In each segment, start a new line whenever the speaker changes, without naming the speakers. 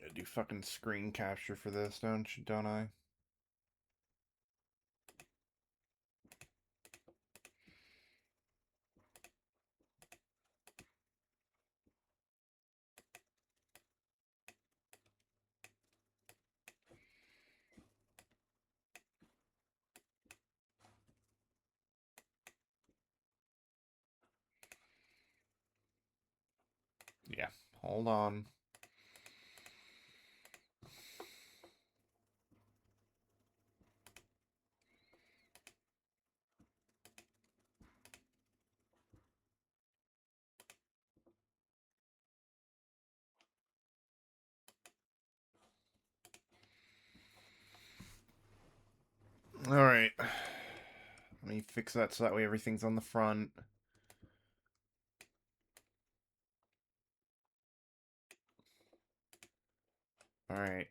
gotta do fucking screen capture for this, don't I? Yeah, hold on. Alright. Let me fix that so that way everything's on the front. Alright.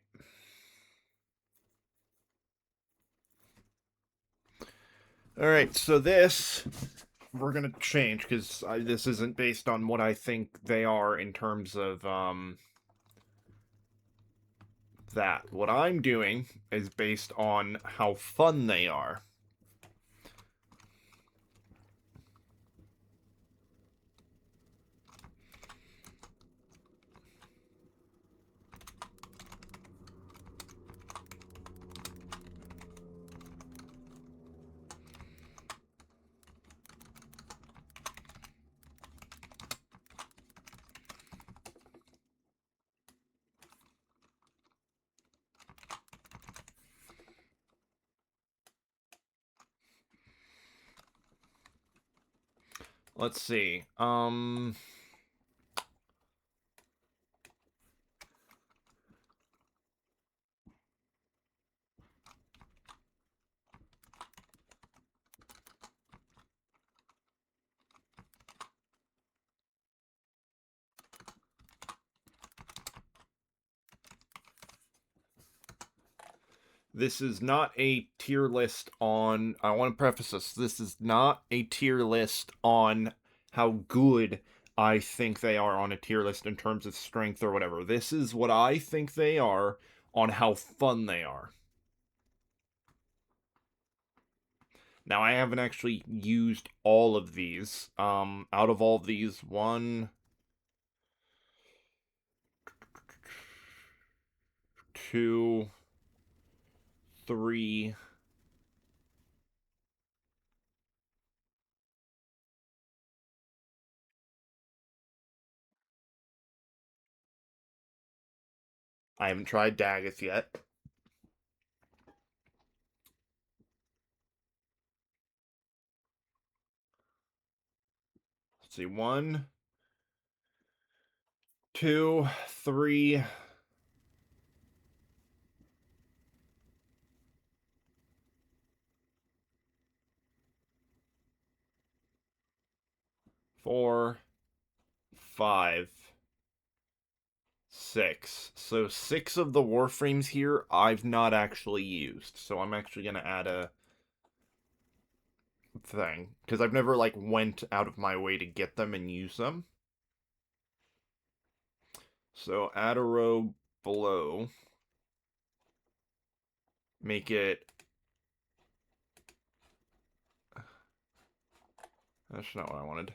Alright, so this we're gonna change because this isn't based on what I think they are in terms of that. What I'm doing is based on how fun they are. Let's see. This is not a tier list on. I want to preface this. This is not a tier list on how good I think they are on a tier list in terms of strength or whatever. This is what I think they are on how fun they are. Now, I haven't actually used all of these. Out of all of these, one, two, three. I haven't tried Daggett yet. Let's see, one, two, three, four, five, six. So six of the Warframes here I've not actually used. So I'm actually gonna add a thing because I've never like went out of my way to get them and use them. So add a row below. Make it. That's not what I wanted.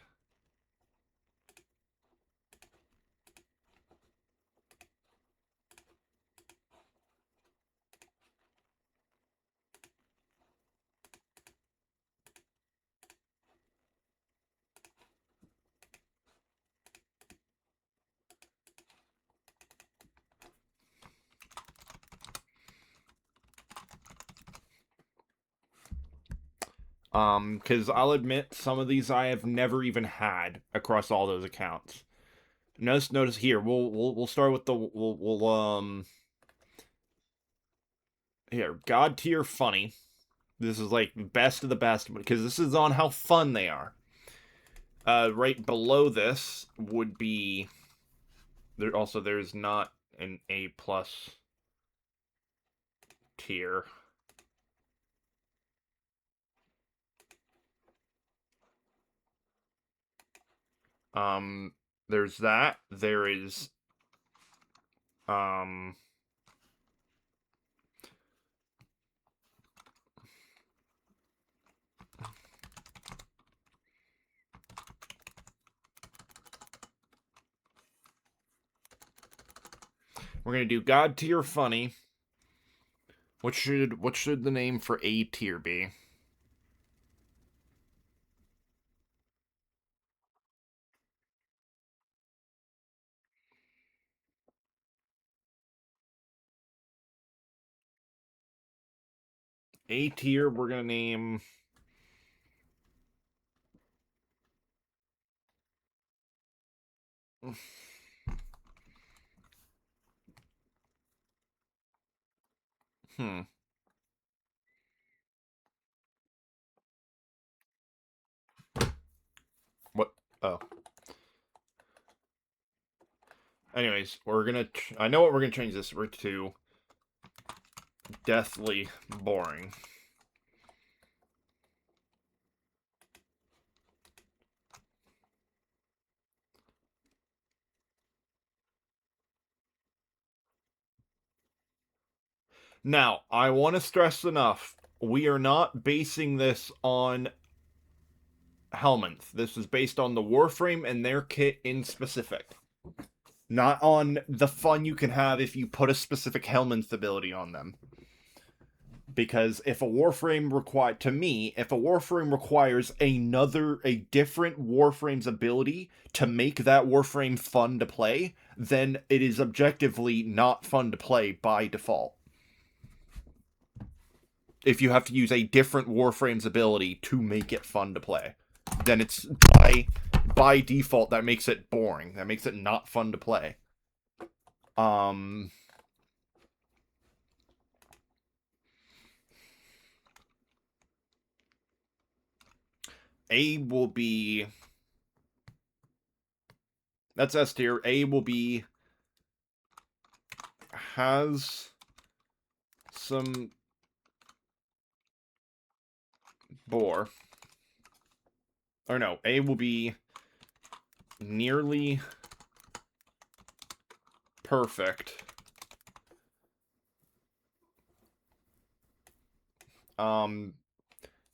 Because I'll admit some of these I have never even had across all those accounts. Notice here. We'll start with the we'll here God tier funny. This is like best of the best because this is on how fun they are. Right below this would be there. Also, there's not an A plus tier. Um, there's that. There is Um, we're gonna do God tier funny. What should the name for A tier be? A tier, we're gonna name. Hmm. What? Oh. Anyways, we're gonna. I know what we're gonna change this to. Deathly boring. Now, I want to stress enough. We are not basing this on Helminth. This is based on the Warframe and their kit in specific. Not on the fun you can have if you put a specific Helminth ability on them. Because if a Warframe if a Warframe requires a different Warframe's ability to make that Warframe fun to play, then it is objectively not fun to play by default. If you have to use a different Warframe's ability to make it fun to play, then it's by default that makes it boring. That makes it not fun to play. Um A will be that's S tier. A will be has some bore. Or no, A will be nearly perfect.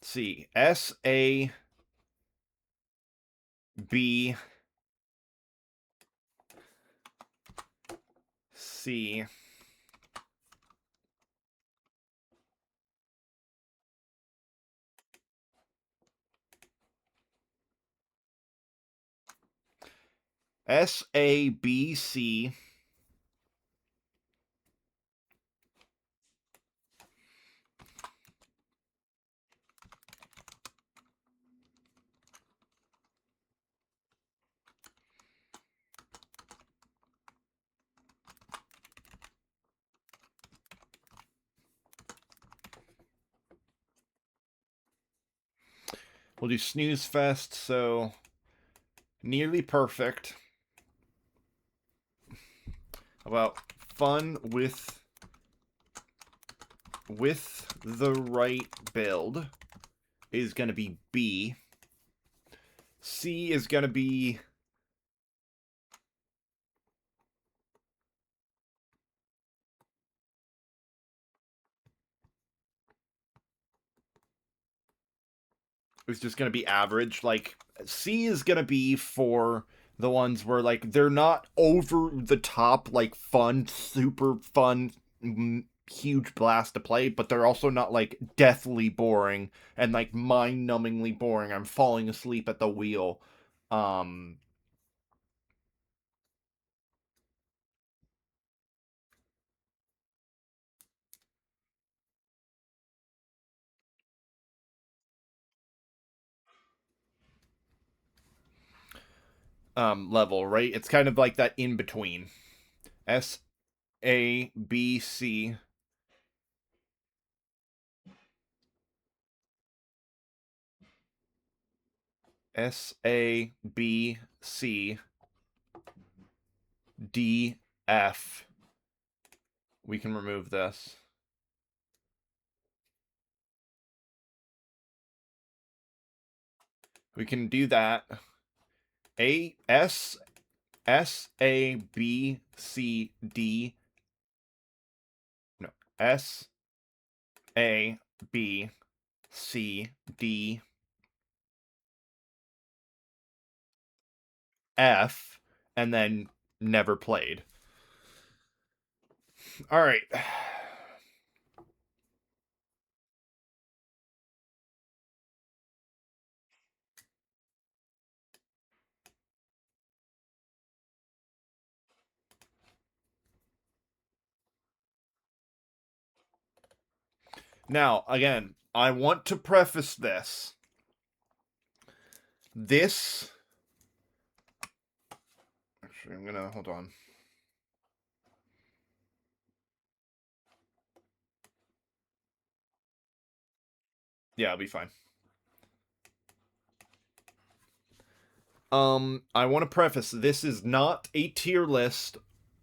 Let's see. S A B C S A B C We'll do Snooze Fest, so nearly perfect. About fun with the right build is going to be B. C is going to be it's just going to be average. Like C is going to be for the ones where like they're not over the top like fun, super fun, huge blast to play, but they're also not like deathly boring and like mind-numbingly boring. I'm falling asleep at the wheel. Um level, right? It's kind of like that in between. S A B C S A B C D F. We can remove this. We can do that. A S S A B C D S A B C D F, and then never played. All right. Now, again, I want to preface this. This. Actually, I'm gonna. Hold on. Yeah, I'll be fine. I want to preface this is not a tier list.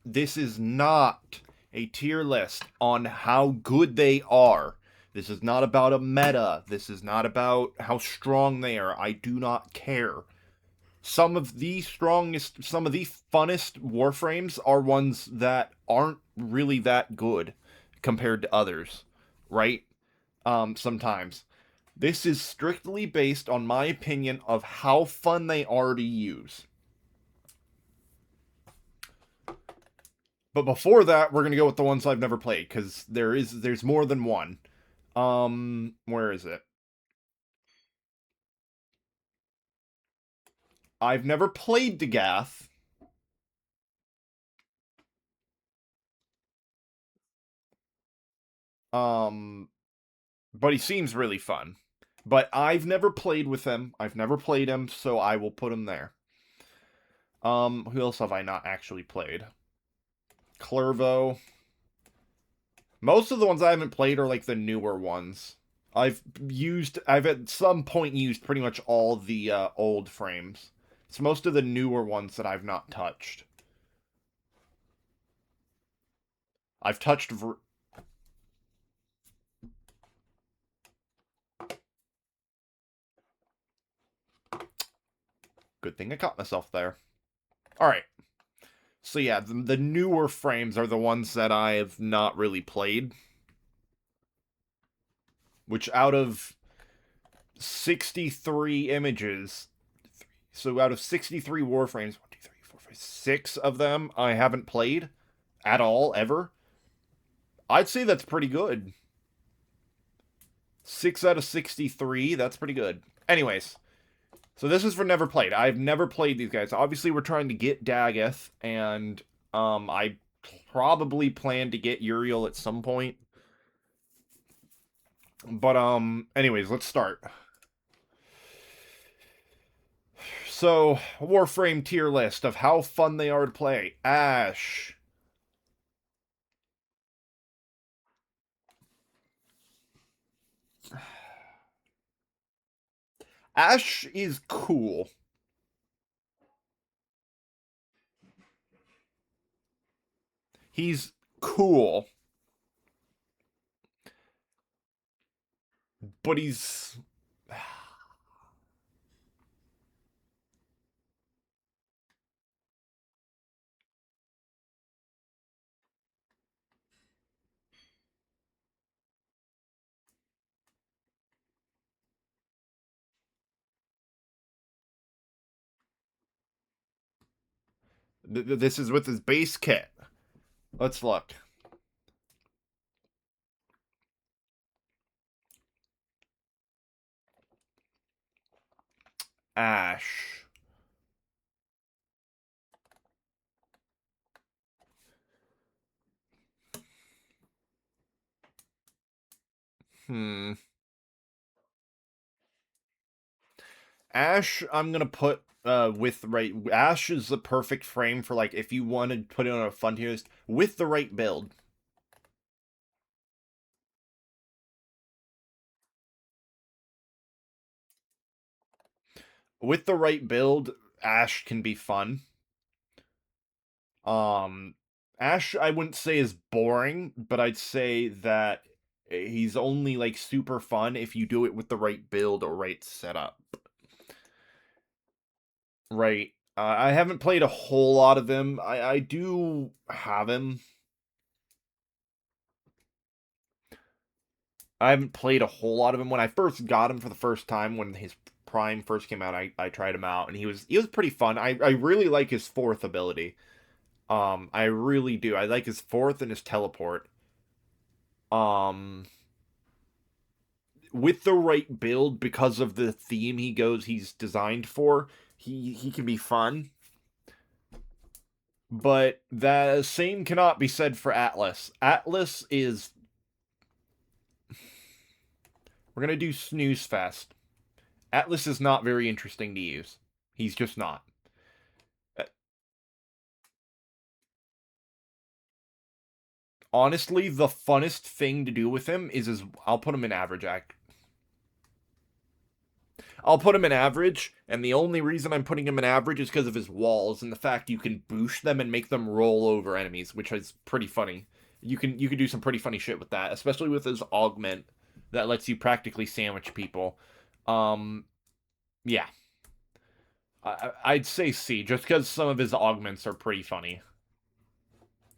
This is not a tier list on how good they are. This is not about a meta. This is not about how strong they are. I do not care. Some of the strongest, some of the funnest Warframes are ones that aren't really that good compared to others, right? Sometimes. This is strictly based on my opinion of how fun they are to use. But before that, we're gonna go with the ones I've never played because there's more than one. Where is it? I've never played Dagath. Um, but he seems really fun. But I've never played with him. I've never played him, so I will put him there. Who else have I not actually played? Clervo. Most of the ones I haven't played are like the newer ones. I've at some point used pretty much all the old frames. It's most of the newer ones that I've not touched. I've touched. Good thing I caught myself there. All right. So yeah, the newer frames are the ones that I have not really played. Which out of 63 images, so out of 63 Warframes, 1, 2, 3, 4, 5, 6 of them I haven't played at all ever. I'd say that's pretty good. 6 out of 63, that's pretty good. Anyways, so this is for never played. I've never played these guys. Obviously, we're trying to get Dagoth, and I probably plan to get Uriel at some point. But anyways, let's start. So, Warframe tier list of how fun they are to play. Ash. Ash is cool. He's cool. But he's this is with his base kit. Let's look. Ash. Hmm. Ash, I'm gonna put with the right. Ash is the perfect frame for like if you want to put it on a fun tier list with the right build. With the right build, Ash can be fun. Um, Ash, I wouldn't say is boring, but I'd say that he's only like super fun if you do it with the right build or right setup. Right. I haven't played a whole lot of him. I do have him. I haven't played a whole lot of him. When I first got him for the first time, when his Prime first came out, I tried him out, and he was pretty fun. I really like his fourth ability. I really do. I like his fourth and his teleport. Um, with the right build, because of the theme he's designed for, he can be fun. But the same cannot be said for Atlas. Atlas is, we're gonna do Snooze Fest. Atlas is not very interesting to use. He's just not. Honestly, the funnest thing to do with him is I'll put him in average act. I'll put him in average, and the only reason I'm putting him in average is because of his walls and the fact you can boost them and make them roll over enemies, which is pretty funny. You can do some pretty funny shit with that, especially with his augment that lets you practically sandwich people. Um, yeah, I'd say C, just because some of his augments are pretty funny.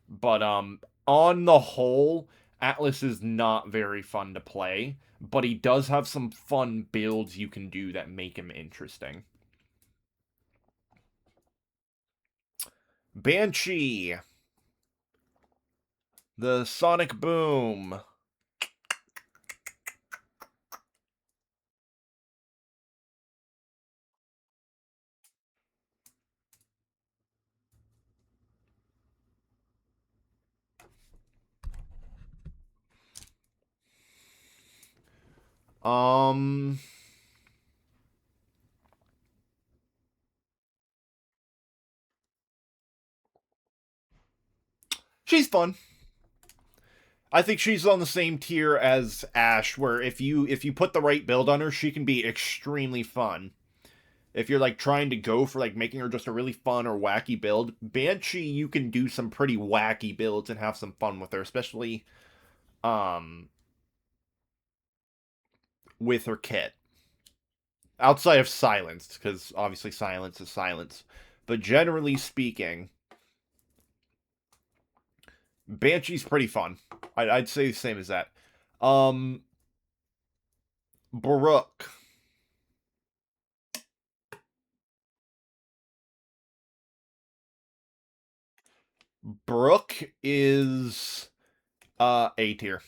But on the whole, Atlas is not very fun to play, but he does have some fun builds you can do that make him interesting. Banshee, the Sonic Boom. Um, she's fun. I think she's on the same tier as Ash, where if you put the right build on her, she can be extremely fun. If you're like trying to go for like making her just a really fun or wacky build, Banshee, you can do some pretty wacky builds and have some fun with her, especially um with her kit. Outside of Silence, because obviously Silence is Silence. But generally speaking, Banshee's pretty fun. I'd say the same as that. Um, Baruch. Baruch is A tier.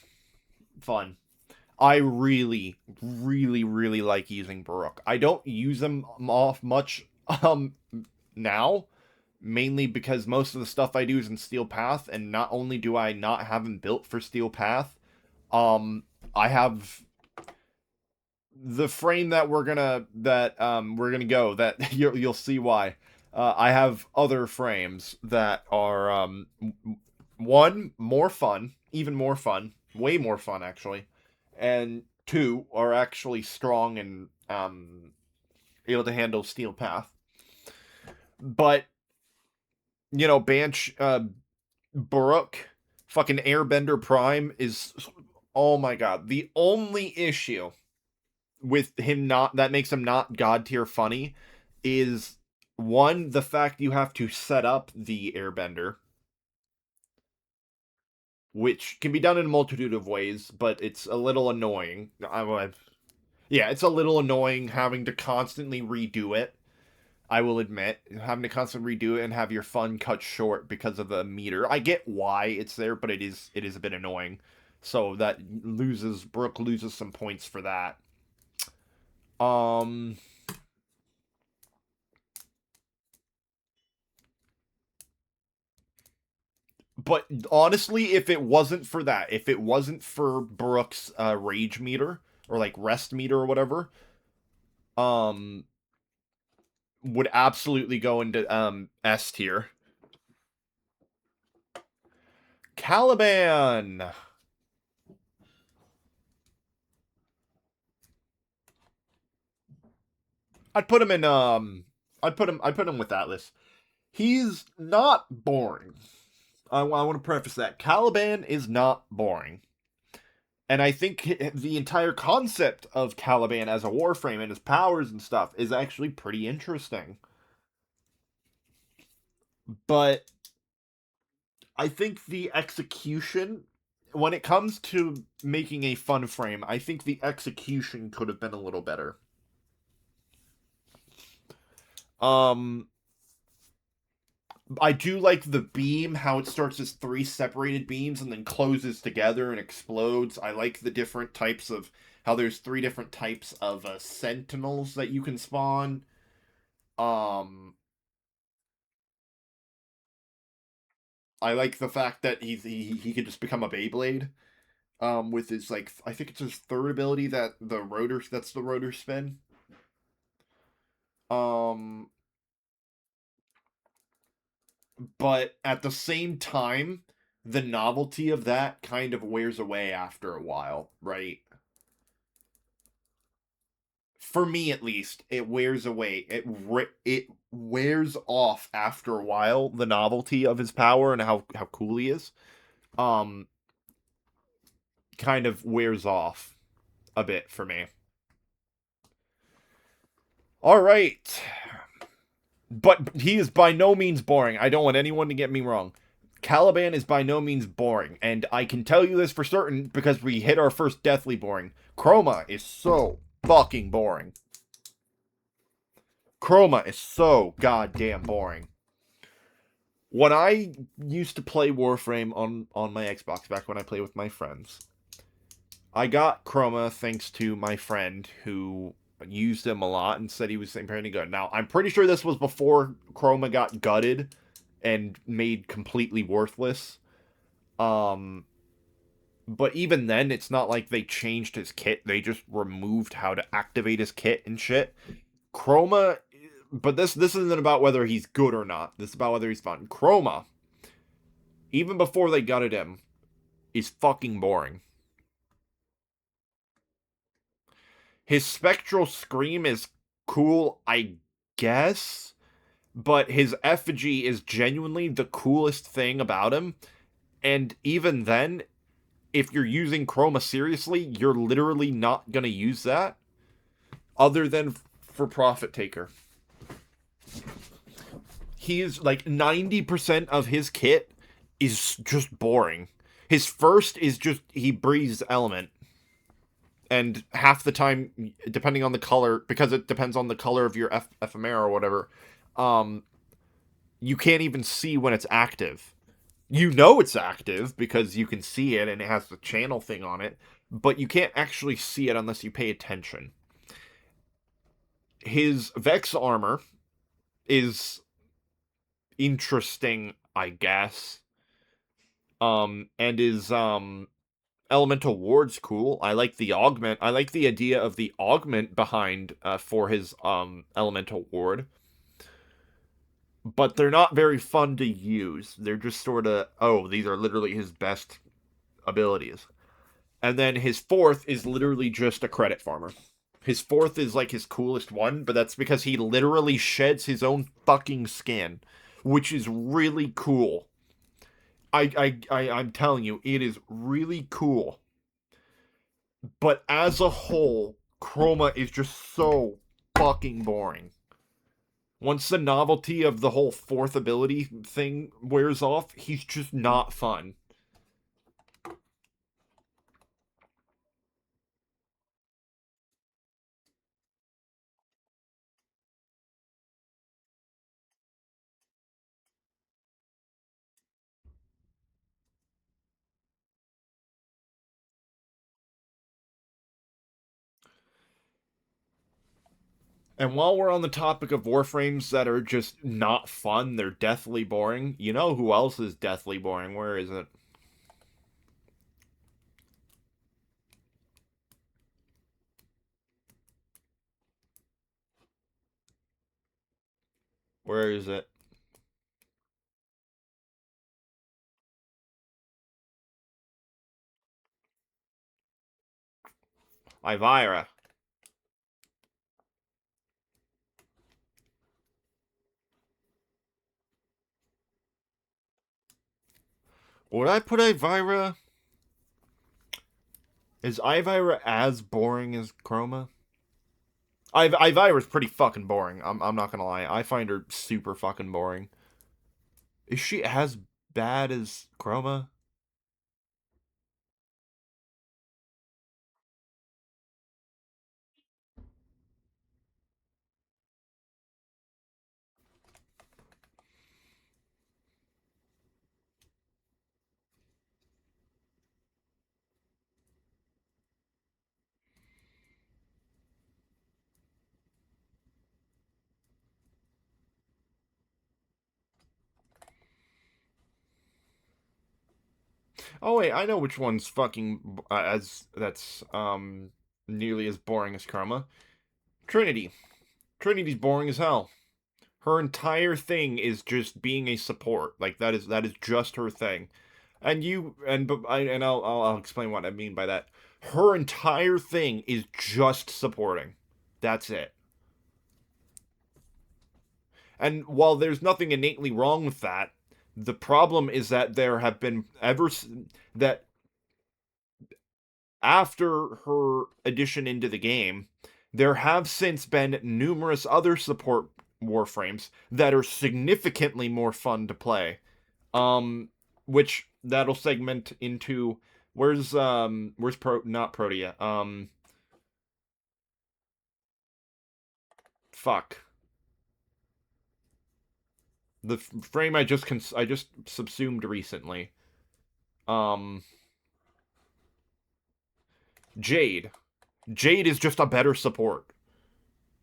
Fun. I really, really, really like using Baruch. I don't use them off much now, mainly because most of the stuff I do is in Steel Path, and not only do I not have him built for Steel Path, um, I have the frame that we're gonna go that you'll see why. I have other frames that are one more fun, even more fun, way more fun actually, and two are actually strong and able to handle Steel Path. But Banch Baruch, fucking Airbender Prime is, oh my god. The only issue with him not that makes him not god tier funny is one, the fact you have to set up the Airbender, which can be done in a multitude of ways, but it's a little annoying. Yeah, it's a little annoying having to constantly redo it. I will admit, having to constantly redo it and have your fun cut short because of the meter. I get why it's there, but it is a bit annoying. So that Brooke loses some points for that. Um, but honestly, if it wasn't for that, if it wasn't for Brooke's rage meter or like rest meter or whatever, um, would absolutely go into S tier. Caliban. I'd put him in I'd put him with Atlas. He's not boring. I want to preface that. Caliban is not boring. And I think the entire concept of Caliban as a Warframe and his powers and stuff is actually pretty interesting. But I think the execution when it comes to making a fun frame, I think the execution could have been a little better. Um, I do like the beam, how it starts as three separated beams and then closes together and explodes. I like the different types of how there's three different types of sentinels that you can spawn. Um, I like the fact that he can just become a Beyblade. With his like I think it's his third ability that that's the rotor spin. Um, but at the same time, the novelty of that kind of wears away after a while, right? For me at least, it wears away. It wears off after a while. The novelty of his power and how cool he is, um, kind of wears off a bit for me. All right, but he is by no means boring. I don't want anyone to get me wrong. Caliban is by no means boring, and I can tell you this for certain because we hit our first deathly boring. Chroma is so fucking boring. Chroma is so goddamn boring. When I used to play Warframe on my Xbox back when I played with my friends, I got Chroma thanks to my friend who used him a lot and said he was pretty good. Now, I'm pretty sure this was before Chroma got gutted and made completely worthless. Um, but even then, it's not like they changed his kit. They just removed how to activate his kit and shit. Chroma, but this isn't about whether he's good or not. This is about whether he's fun. Chroma, even before they gutted him, is fucking boring. His spectral scream is cool, I guess, but his effigy is genuinely the coolest thing about him. And even then, if you're using Chroma seriously, you're literally not gonna use that other than for Profit Taker. He's like 90% of his kit is just boring. His first is just he breathes element. And half the time, depending on the color, because it depends on the color of your ephemera or whatever, um, you can't even see when it's active. You know it's active because you can see it and it has the channel thing on it, but you can't actually see it unless you pay attention. His Vex armor is interesting, I guess. And his elemental ward's cool. I like the augment. I like the idea of the augment behind for his elemental ward. But they're not very fun to use. They're just sort of, oh, these are literally his best abilities. And then his fourth is literally just a credit farmer. His fourth is like his coolest one, but that's because he literally sheds his own fucking skin, which is really cool. I'm telling you, it is really cool. But as a whole, Chroma is just so fucking boring. Once the novelty of the whole fourth ability thing wears off, he's just not fun. And while we're on the topic of Warframes that are just not fun, they're deathly boring. You know who else is deathly boring? Where is it? Where is it? Ivira. Would I put Ivira? Is Ivira as boring as Chroma? Ivira's pretty fucking boring. I'm not gonna lie. I find her super fucking boring. Is she as bad as Chroma? Oh wait, I know which one's fucking as that's nearly as boring as Karma. Trinity. Trinity's boring as hell. Her entire thing is just being a support. Like that is just her thing. And you and I'll explain what I mean by that. Her entire thing is just supporting. That's it. And while there's nothing innately wrong with that, the problem is that there have been that after her addition into the game, there have since been numerous other support warframes that are significantly more fun to play. Which that'll segment into where's not Protea. Fuck. The frame I just subsumed recently. Um Jade. Jade is just a better support.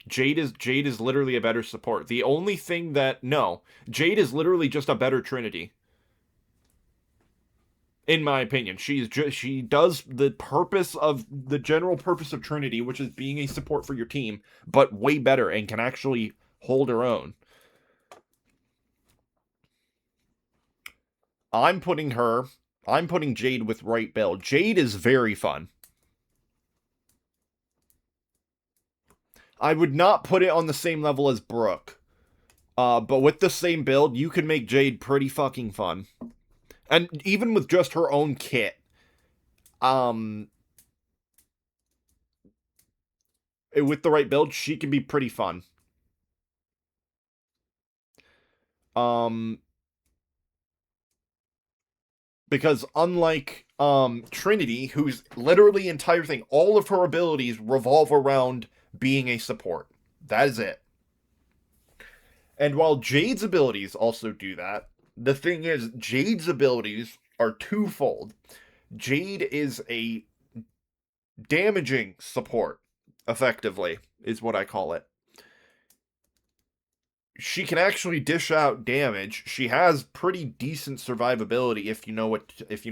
Jade is literally a better support. The only thing that no, Jade is literally just a better Trinity. In my opinion, she does the purpose of the general purpose of Trinity, which is being a support for your team, but way better and can actually hold her own. I'm putting her I'm putting Jade with right build. Jade is very fun. I would not put it on the same level as Brooke. But with the same build, you can make Jade pretty fucking fun. And even with just her own kit, um, with the right build, she can be pretty fun. Um, because unlike Trinity, whose literally entire thing, all of her abilities revolve around being a support. That is it. And while Jade's abilities also do that, the thing is, Jade's abilities are twofold. Jade is a damaging support, effectively, is what I call it. She can actually dish out damage. She has pretty decent survivability if you know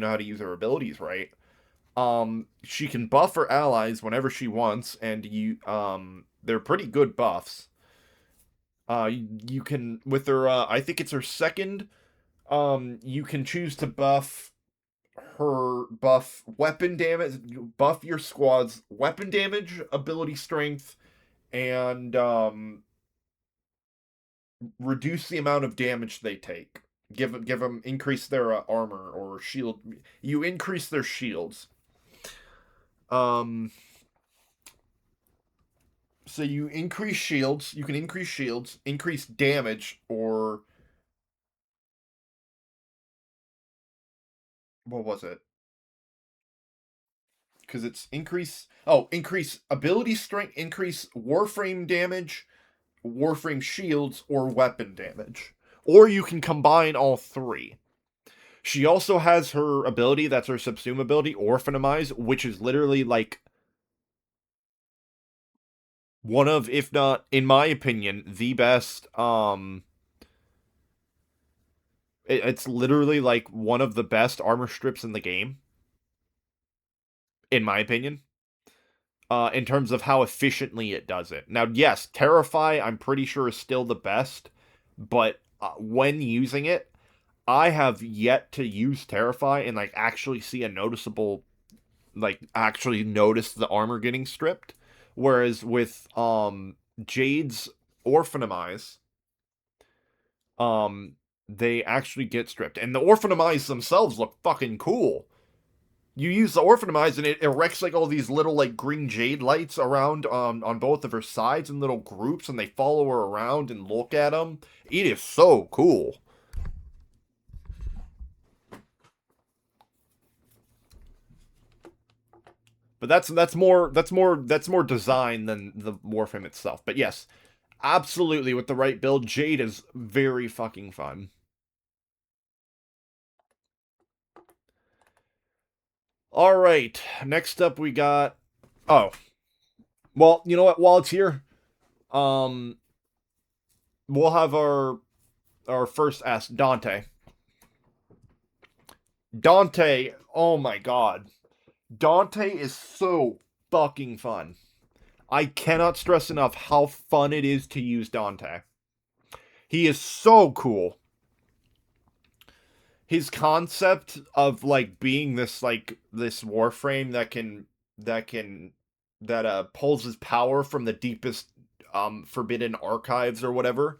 how to use her abilities right. She can buff her allies whenever she wants, and they're pretty good buffs. You can with her I think it's her second, you can choose to buff weapon damage, buff your squad's weapon damage, ability strength, and reduce the amount of damage they take. Give them increase their armor or shield. You increase their shields. Um, so you increase shields. You can increase shields, increase damage, or what was it? Because it's increase. Oh, increase ability strength, increase Warframe damage, Warframe shields, or weapon damage. Or you can combine all three. She also has her ability, that's her subsume ability, Orphanize, which is literally like one of, if not, in my opinion, the best. It's literally like one of the best armor strips in the game, in my opinion. In terms of how efficiently it does it. Now, yes, Terrify, I'm pretty sure is still the best, but when using it, I have yet to use Terrify and like actually see a noticeable, like actually notice the armor getting stripped. Whereas with Jade's Orphanize, um they actually get stripped. And the Orphanize themselves look fucking cool. You use the Orphanize and it erects like all these little like green jade lights around on both of her sides in little groups, and they follow her around and look at them. It is so cool. But that's more design than the Warframe itself. But yes, absolutely with the right build, Jade is very fucking fun. All right, next up we got. Oh, well, you know what? While it's here, um, we'll have our first ask Dante. Dante, oh my god. Dante is so fucking fun. I cannot stress enough how fun it is to use Dante. He is so cool. His concept of like being this Warframe that pulls his power from the deepest forbidden archives or whatever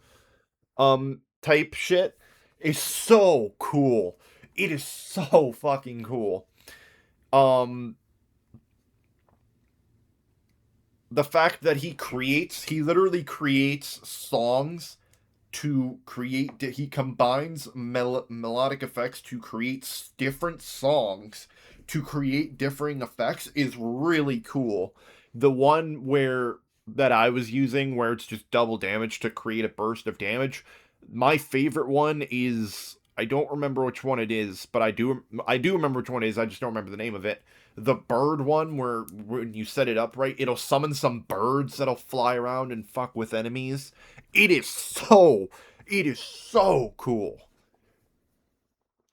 type shit is so cool. It is so fucking cool. Um the fact that he literally creates songs to create, he combines melodic effects to create different songs to create differing effects is really cool. The one where that I was using where it's just double damage to create a burst of damage, my favorite one is, I don't remember which one it is, but I do remember which one it is. I just don't remember the name of it. The bird one where when you set it up right, it'll summon some birds that'll fly around and fuck with enemies. It is so cool.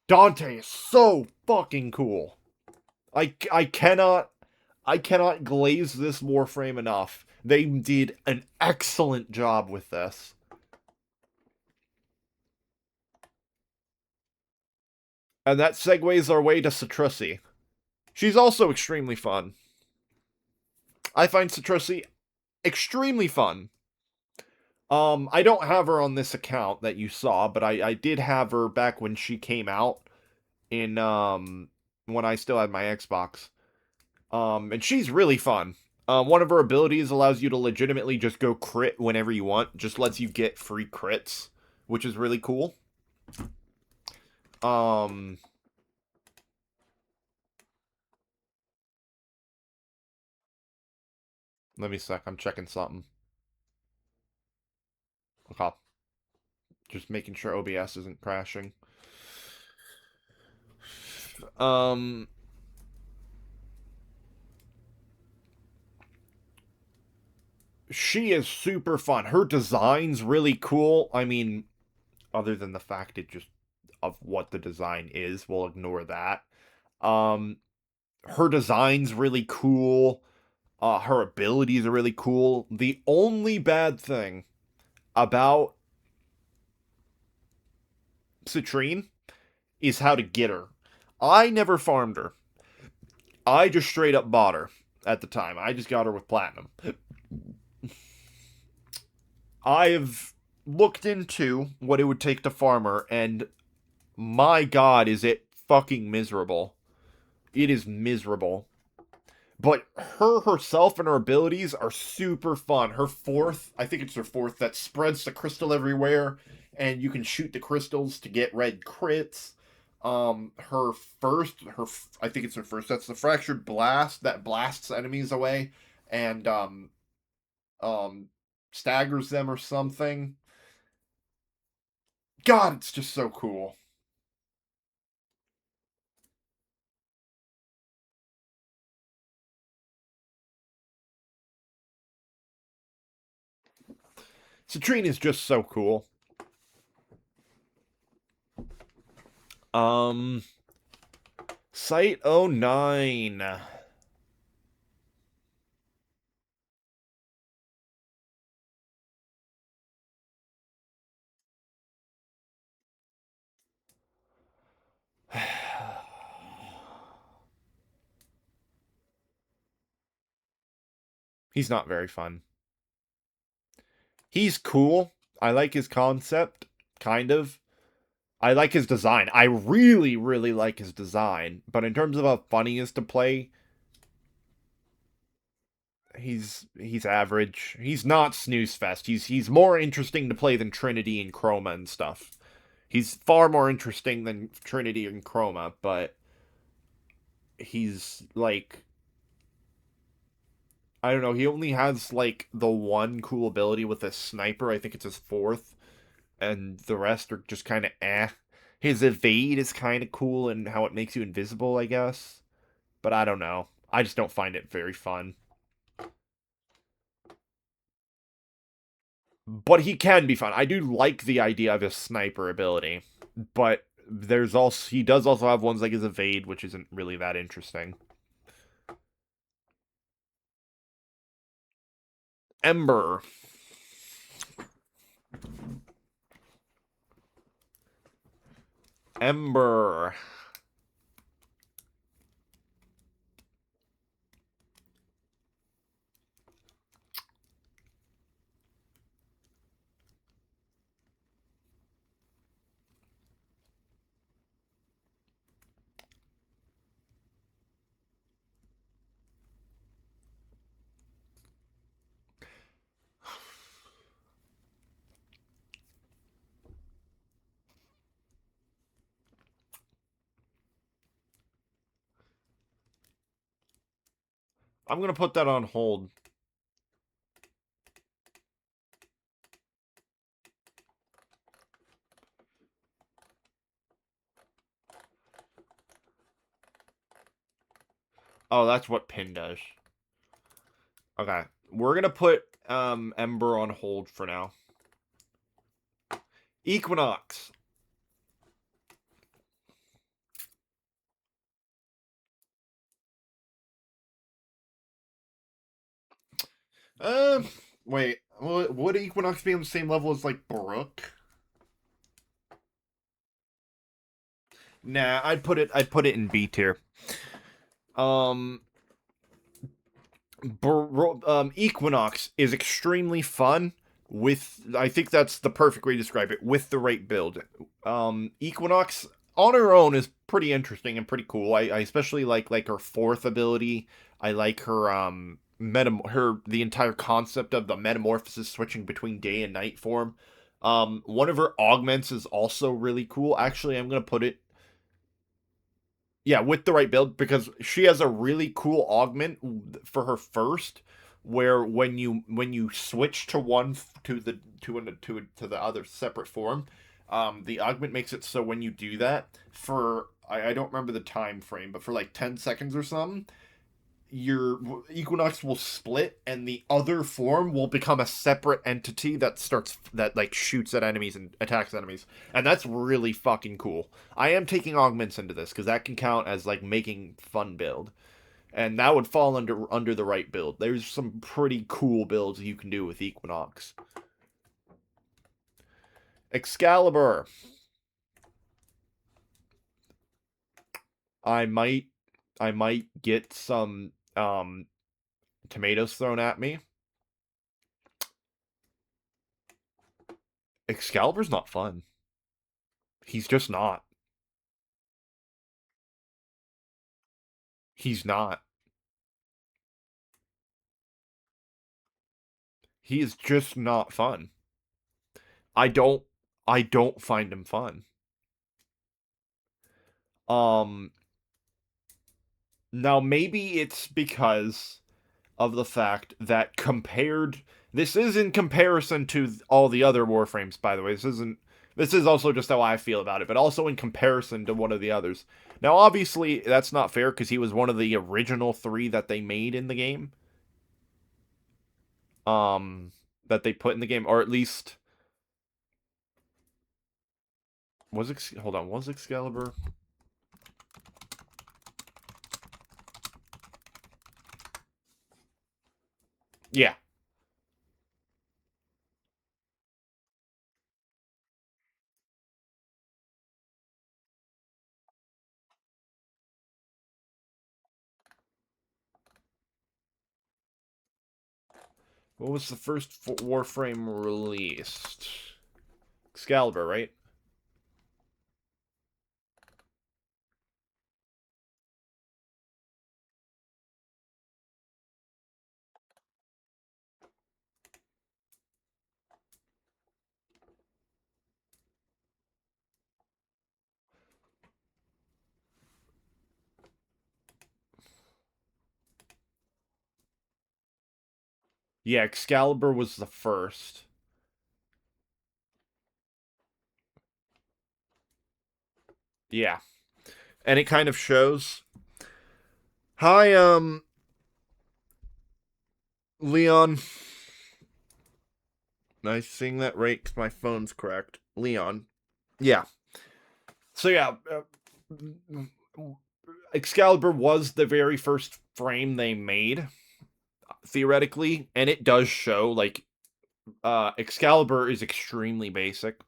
Dante is so fucking cool. I cannot glaze this Warframe enough. They did an excellent job with this. And that segues our way to Citrusy. She's also extremely fun. I find Citrusy extremely fun. I don't have her on this account that you saw, but I did have her back when she came out in when I still had my Xbox. And she's really fun. One of her abilities allows you to legitimately just go crit whenever you want. Just lets you get free crits, which is really cool. Um, Let me sec. I'm checking something. Okay. Just making sure OBS isn't crashing. Um, she is super fun. Her design's really cool. I mean, other than the fact it just of what the design is, we'll ignore that. Um, her design's really cool. Her abilities are really cool. The only bad thing about Citrine is how to get her. I never farmed her. I just straight up bought her at the time. I just got her with platinum. I've looked into what it would take to farm her, and my god, is it fucking miserable. It is miserable. But her herself and her abilities are super fun. Her fourth, I think it's her fourth, that spreads the crystal everywhere, and you can shoot the crystals to get red crits. Her first, I think it's her first. That's the fractured blast that blasts enemies away, and um, staggers them or something. God, it's just so cool. Citrine is just so cool. Um, Site 09. He's not very fun. He's cool. I like his concept, kind of. I like his design. I really, really like his design. But in terms of how funny he is to play, he's average. He's not snooze fest. He's more interesting to play than Trinity and Chroma and stuff. He's far more interesting than Trinity and Chroma, but he's like, I don't know, he only has like the one cool ability with a sniper. I think it's his fourth, and the rest are just kind of eh. His evade is kind of cool and how it makes you invisible, I guess. But I don't know. I just don't find it very fun. But he can be fun. I do like the idea of his sniper ability, but there's also he does also have ones like his evade, which isn't really that interesting. Ember. Ember. I'm gonna put that on hold. Oh, that's what pin does. Okay. We're gonna put Ember on hold for now. Equinox. Um, wait. Would Equinox be on the same level as like Brook? Nah, I'd put it in B tier. Um, Equinox is extremely fun with. I think that's the perfect way to describe it. With the right build, Equinox on her own is pretty interesting and pretty cool. I especially like her fourth ability. I like her the entire concept of the metamorphosis switching between day and night form. One of her augments is also really cool. Actually, I'm gonna put it, yeah, with the right build, because she has a really cool augment for her first, where when you switch to one to the other separate form, the augment makes it so when you do that for I don't remember the time frame, but for like 10 seconds or something, your Equinox will split and the other form will become a separate entity that like shoots at enemies and attacks enemies. And that's really fucking cool. I am taking augments into this because that can count as like making fun build. And that would fall under the right build. There's some pretty cool builds you can do with Equinox. Excalibur. I might I might get some tomatoes thrown at me. Excalibur's not fun. He's just not. He's not. He is just not fun. I don't I don't find him fun. Um Now maybe it's because of the fact that compared this is in comparison to all the other Warframes, by the way. This is also just how I feel about it, but also in comparison to one of the others. Now obviously that's not fair because he was one of the original 3 that they made in the game. That they put in the game, or at least hold on, was Excalibur? Yeah. What was the first Warframe released? Excalibur, right? Yeah, Excalibur was the first. Yeah. And it kind of shows. Hi, Leon. Nice seeing that right, because my phone's cracked. Leon. Yeah. So yeah, Excalibur was the very first frame they made, theoretically, and it does show, like, Excalibur is extremely basic.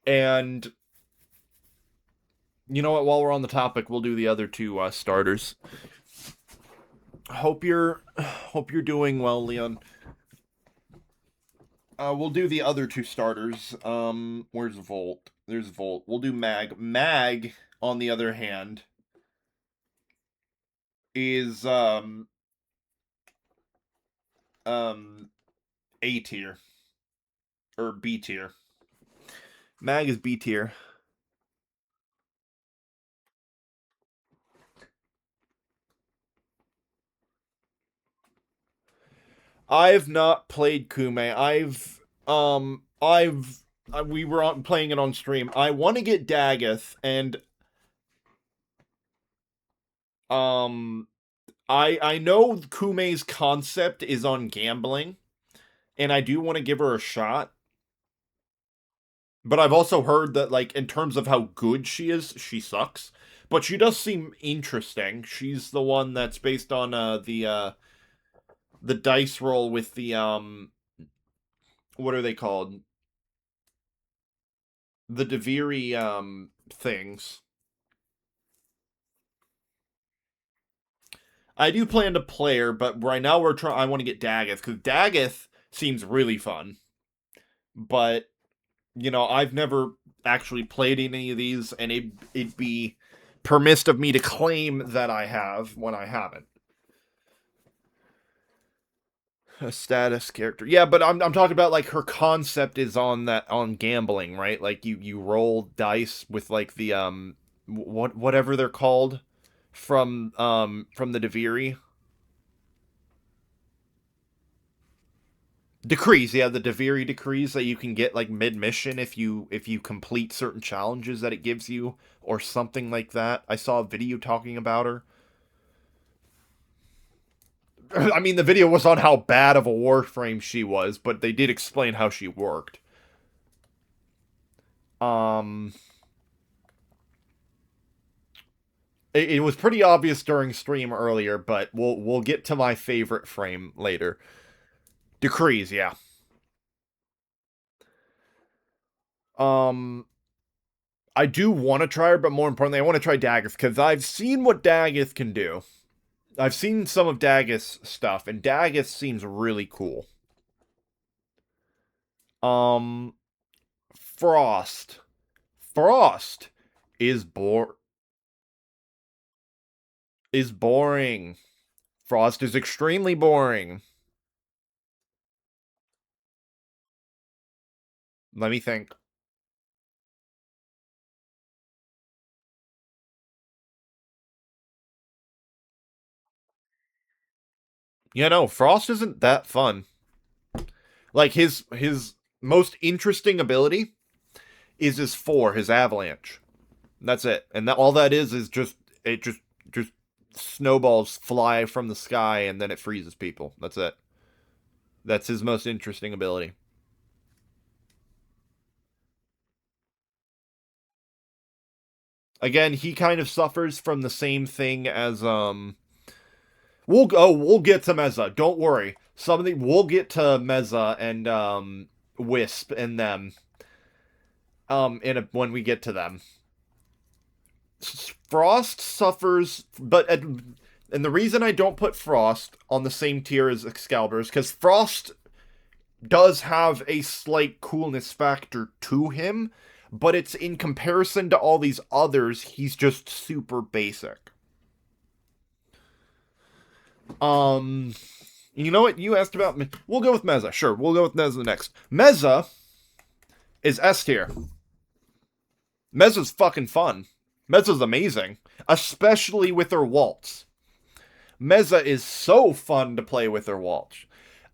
And you know what, while we're on the topic, we'll do the other two starters. Hope you're doing well, Leon. We'll do the other two starters. Where's Volt? There's Volt. We'll do Mag. Mag, on the other hand, is um A tier or B tier. Mag is B tier. I've not played Kume. We were playing it on stream. I want to get Dagoth, and um I know Kume's concept is on gambling, and I do want to give her a shot. But I've also heard that, like, in terms of how good she is, she sucks. But she does seem interesting. She's the one that's based on the dice roll with the what are they called? The Deviri things. I do plan to play her, but right now I want to get Dagoth, because Dagoth seems really fun. But I've never actually played any of these, and it'd be permissive of me to claim that I have when I haven't. A status character, yeah, but I'm talking about, like, her concept is on gambling, right? Like, you roll dice with, like, the whatever they're called from the Deviri. Decrees, yeah, the Deviri decrees that you can get, like, mid mission if you complete certain challenges that it gives you, or something like that. I saw a video talking about her. I mean, the video was on how bad of a Warframe she was, but they did explain how she worked. Um, it was pretty obvious during stream earlier, but we'll get to my favorite frame later. Decrees, yeah. Um, I do want to try her, but more importantly, I want to try Dagoth, because I've seen what Dagoth can do. I've seen some of Dagoth's stuff, and Dagoth seems really cool. Um, Frost. Frost is boring. Frost is extremely boring. Let me think. Yeah, no, Frost isn't that fun. Like, his most interesting ability is his avalanche. That's it. And all that is just it just snowballs fly from the sky, and then it freezes people. That's it. That's his most interesting ability. Again, he kind of suffers from the same thing as we'll get to Meza. Don't worry. We'll get to Meza and Wisp and them when we get to them. Frost suffers, and the reason I don't put Frost on the same tier as Excalibur is because Frost does have a slight coolness factor to him, but it's in comparison to all these others, he's just super basic. You know what? You asked about me. We'll go with Meza. Sure, we'll go with Meza next. Meza is S tier. Meza's fucking fun. Meza's amazing, especially with her waltz. Meza is so fun to play with her waltz.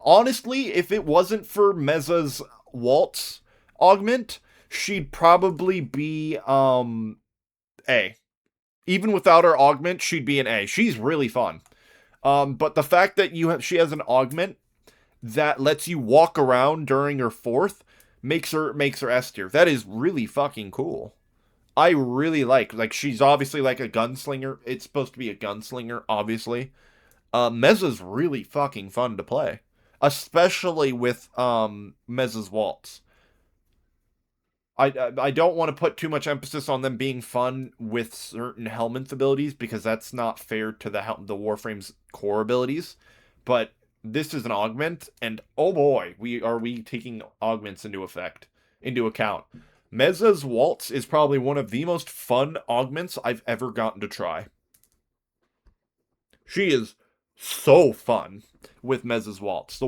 Honestly, if it wasn't for Meza's waltz augment, she'd probably be A. Even without her augment, she'd be an A. She's really fun. But the fact that she has an augment that lets you walk around during her fourth makes her S tier. That is really fucking cool. I really like she's obviously like a gunslinger. It's supposed to be a gunslinger, obviously. Mezza's really fucking fun to play, especially with Mezza's Waltz. I don't want to put too much emphasis on them being fun with certain Helminth abilities because that's not fair to the Warframe's core abilities. But this is an augment, and oh boy, we taking augments into account. Mezza's Waltz is probably one of the most fun augments I've ever gotten to try. She is so fun with Mezza's Waltz.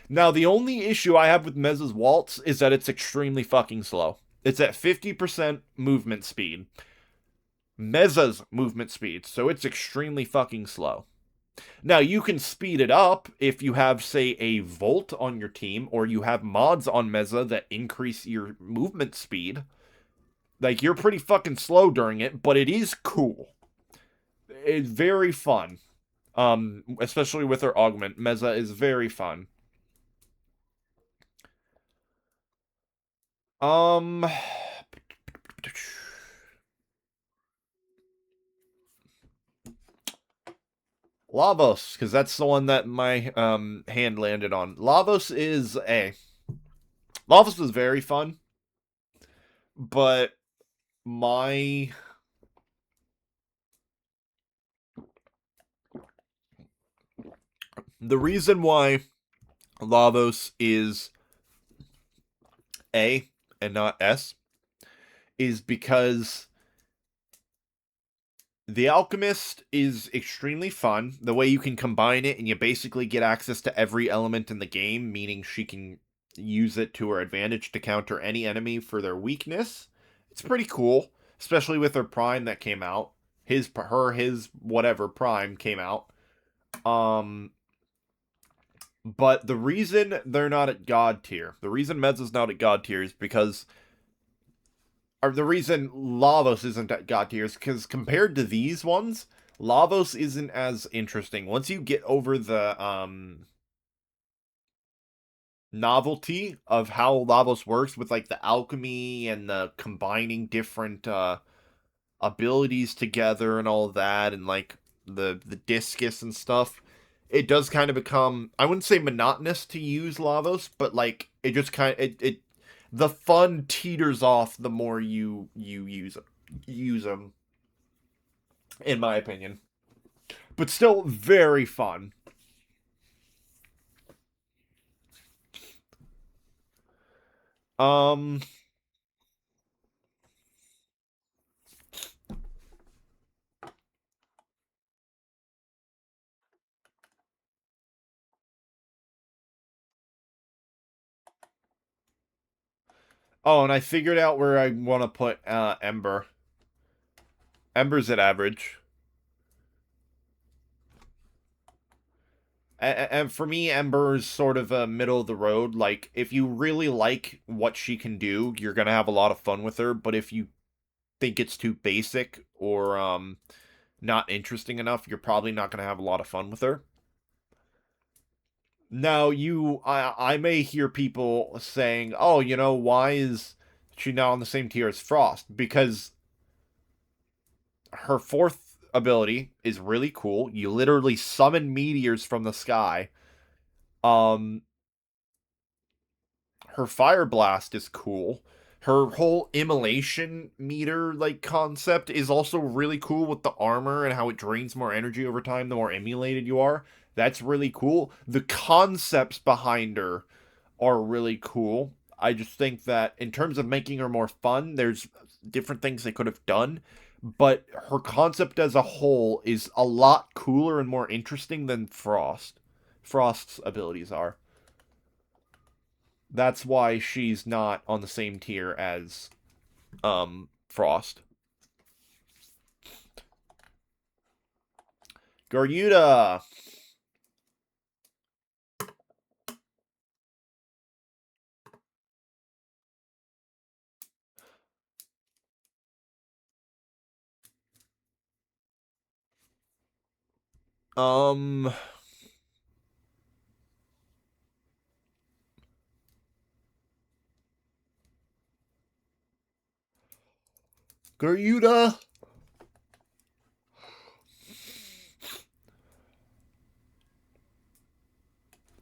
Now, the only issue I have with Mezza's Waltz is that it's extremely fucking slow. It's at 50% movement speed. Mezza's movement speed, so it's extremely fucking slow. Now, you can speed it up if you have, say, a Volt on your team, or you have mods on Mezza that increase your movement speed. Like, you're pretty fucking slow during it, but it is cool. It's very fun. Especially with her augment. Mezza is very fun. Um, Lavos, because that's the one that my hand landed on. Lavos is very fun, but my the reason why Lavos is A and not S is because the Alchemist is extremely fun. The way you can combine it and you basically get access to every element in the game, meaning she can use it to her advantage to counter any enemy for their weakness. It's pretty cool, especially with her Prime that came out. His whatever Prime came out. Um but the reason they're not at God tier, the reason Mezza's not at God tier is because or the reason Lavos isn't at God tier is because compared to these ones, Lavos isn't as interesting. Once you get over the novelty of how Lavos works with like the alchemy and the combining different abilities together and all of that and like the discus and stuff, it does kind of become, I wouldn't say monotonous to use Lavos, but like it just kind of it the fun teeters off the more you use them, in my opinion. But still very fun. Um. Oh, and I figured out where I want to put Ember. Ember's at average. And for me, Ember's sort of a middle of the road. Like, if you really like what she can do, you're gonna have a lot of fun with her. But if you think it's too basic or not interesting enough, you're probably not gonna have a lot of fun with her. Now, I may hear people saying, "Oh, why is she not on the same tier as Frost?" Because her fourth ability is really cool. You literally summon meteors from the sky. Um, her fire blast is cool. Her whole immolation meter like concept is also really cool with the armor and how it drains more energy over time the more immolated you are. That's really cool. The concepts behind her are really cool. I just think that in terms of making her more fun, there's different things they could have done, but her concept as a whole is a lot cooler and more interesting than Frost. Frost's abilities are. That's why she's not on the same tier as Frost. Garuda. Um Garuda.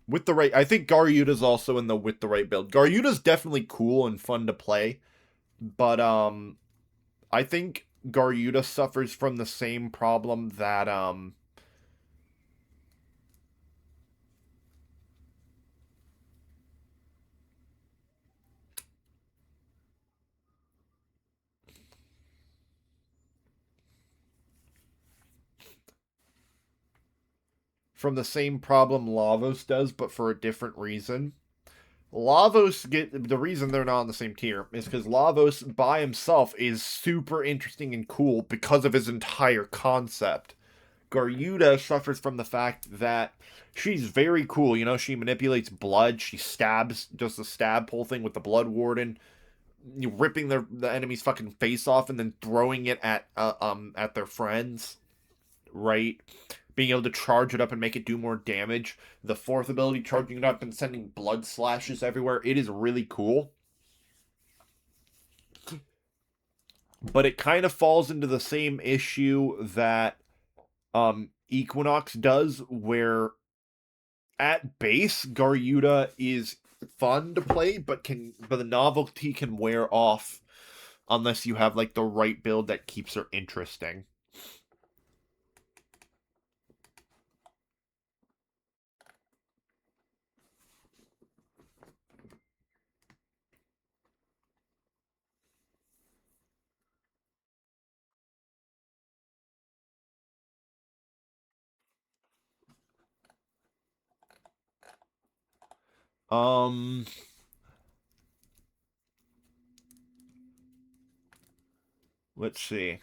With the right, I think Garyuda's also in the with the right build. Garyuda's definitely cool and fun to play, but I think Garyuda suffers from the same problem that Lavos does, but for a different reason. Lavos get the reason they're not on the same tier is because Lavos by himself is super interesting and cool because of his entire concept. Garyuda suffers from the fact that she's very cool. You know, she manipulates blood. She stabs, does the stab pull thing with the Blood Warden, ripping the enemy's fucking face off and then throwing it at their friends. Right, being able to charge it up and make it do more damage. The fourth ability, charging it up and sending blood slashes everywhere. It is really cool. But it kind of falls into the same issue that Equinox does, where at base Garyuda is fun to play, but the novelty can wear off unless you have like the right build that keeps her interesting. Um let's see.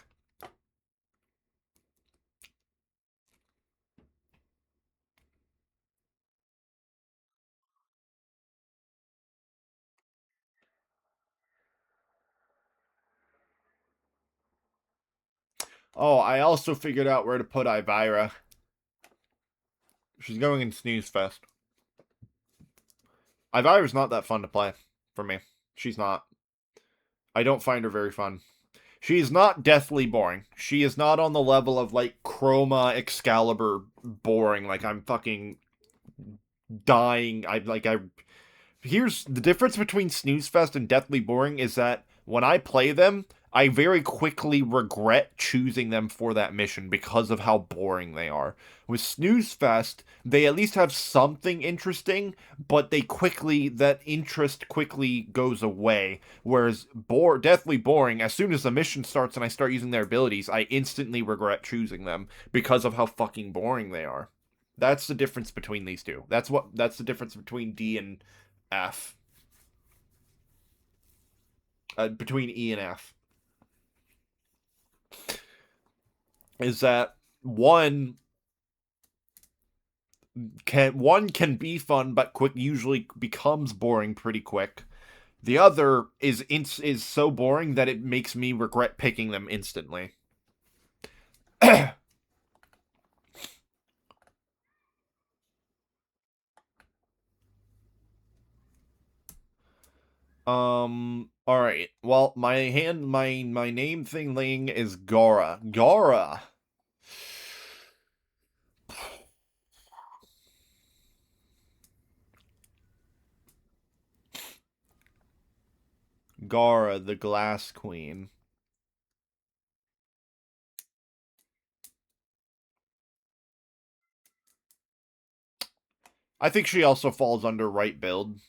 Oh, I also figured out where to put Ivira. She's going in Snooze Fest. Ivira's not that fun to play for me. She's not. I don't find her very fun. She is not deathly boring. She is not on the level of like Chroma Excalibur boring. Like I'm fucking dying. I here's the difference between Snooze Fest and Deathly Boring is that when I play them, I very quickly regret choosing them for that mission because of how boring they are. With Snooze Fest, they at least have something interesting, but that interest quickly goes away. Whereas Deathly Boring, as soon as the mission starts and I start using their abilities, I instantly regret choosing them because of how fucking boring they are. That's the difference between these two. That's the difference between D and F. Between E and F is that one can be fun but quick usually becomes boring pretty quick. The other is so boring that it makes me regret picking them instantly. All right. Well, my name thing is Gara. Gara, the Glass Queen. I think she also falls under right build.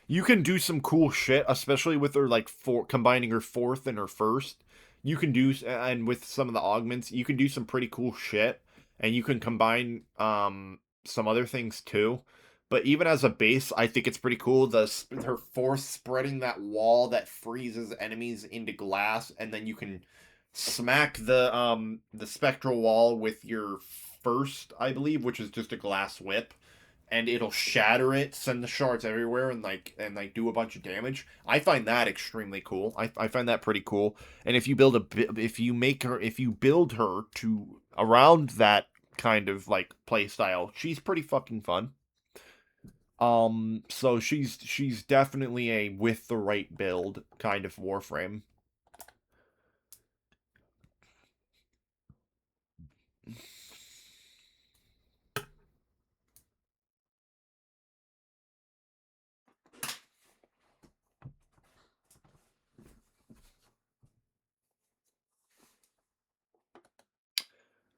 You can do some cool shit, especially with her like combining her fourth and her first. You can do and with some of the augments, you can do some pretty cool shit, and you can combine some other things too. But even as a base, I think it's pretty cool. Her fourth spreading that wall that freezes enemies into glass, and then you can smack the spectral wall with your first, I believe, which is just a glass whip, and it'll shatter it, send the shards everywhere, and do a bunch of damage. I find that extremely cool. I find that pretty cool. And if you build her to around that kind of like play style, she's pretty fucking fun. So she's definitely a with the right build kind of Warframe.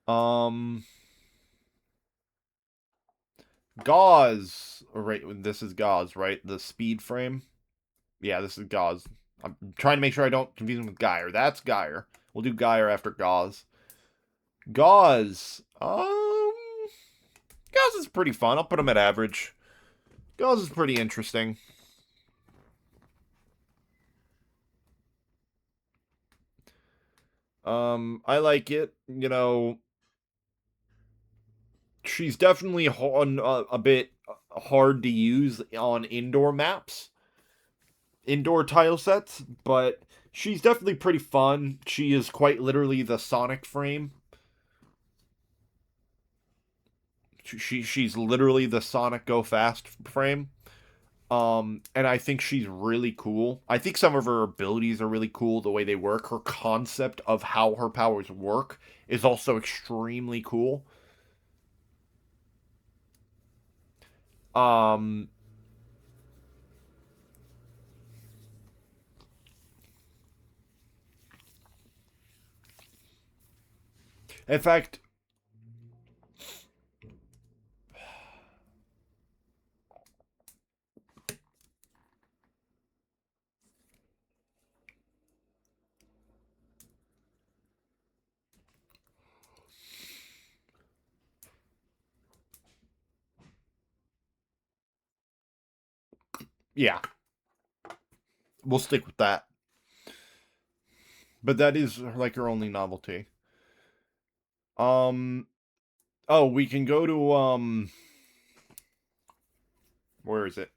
Um, Gauze. Right, this is Gauze, right? The speed frame. Yeah, this is Gauze. I'm trying to make sure I don't confuse him with Geyer. That's Geyer. We'll do Geyer after Gauze. Gauze. Gauze is pretty fun. I'll put him at average. Gauze is pretty interesting. I like it. You know, she's definitely on a bit hard to use on indoor maps, indoor tile sets, but she's definitely pretty fun. She is quite literally the Sonic frame. She's literally the Sonic Go Fast frame. And I think she's really cool. I think some of her abilities are really cool, the way they work. Her concept of how her powers work is also extremely cool. Um, in fact, yeah, we'll stick with that. But that is like her only novelty. Um, oh, we can go to where is it?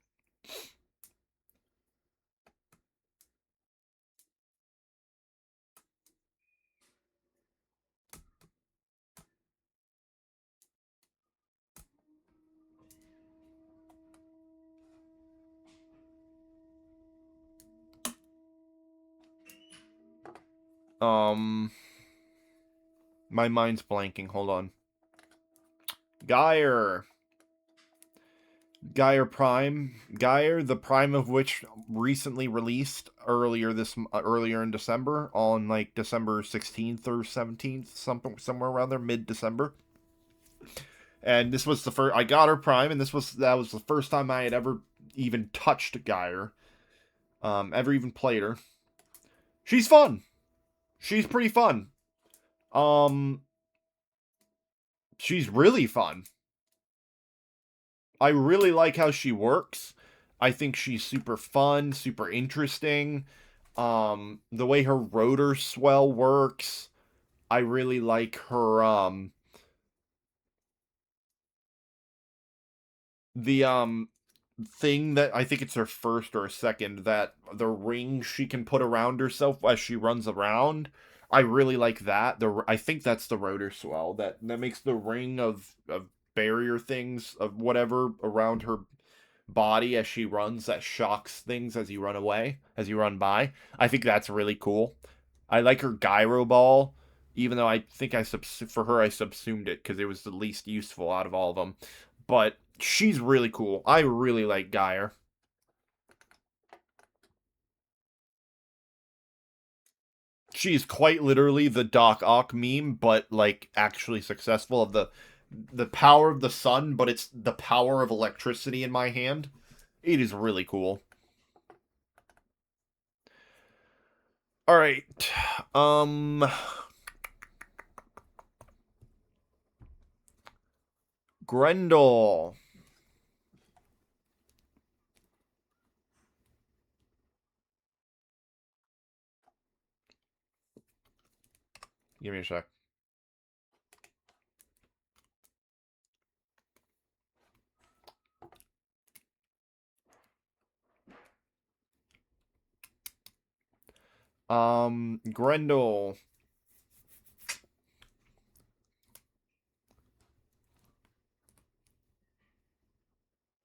Um, my mind's blanking. Hold on. Geyer. Geyer Prime, Geyer, the Prime of which recently released earlier in December, on like December 16th or 17th, something somewhere around there, mid December. And this was the first I got her Prime, and that was the first time I had ever even touched Geyer, ever even played her. She's fun. She's pretty fun. Um, she's really fun. I really like how she works. I think she's super fun, super interesting. The way her rotor swell works, I really like her the thing that I think it's her first or second, that the ring she can put around herself as she runs around. I really like that. I think that's the rotor swell that makes the ring of barrier things of whatever around her body as she runs that shocks things as you run away, as you run by. I think that's really cool. I like her gyro ball, even though I think for her I subsumed it because it was the least useful out of all of them. But she's really cool. I really like Geyer. She's quite literally the Doc Ock meme, but like actually successful, of the power of the sun, but it's the power of electricity in my hand. It is really cool. All right. Um Grendel. Give me a sec. Grendel.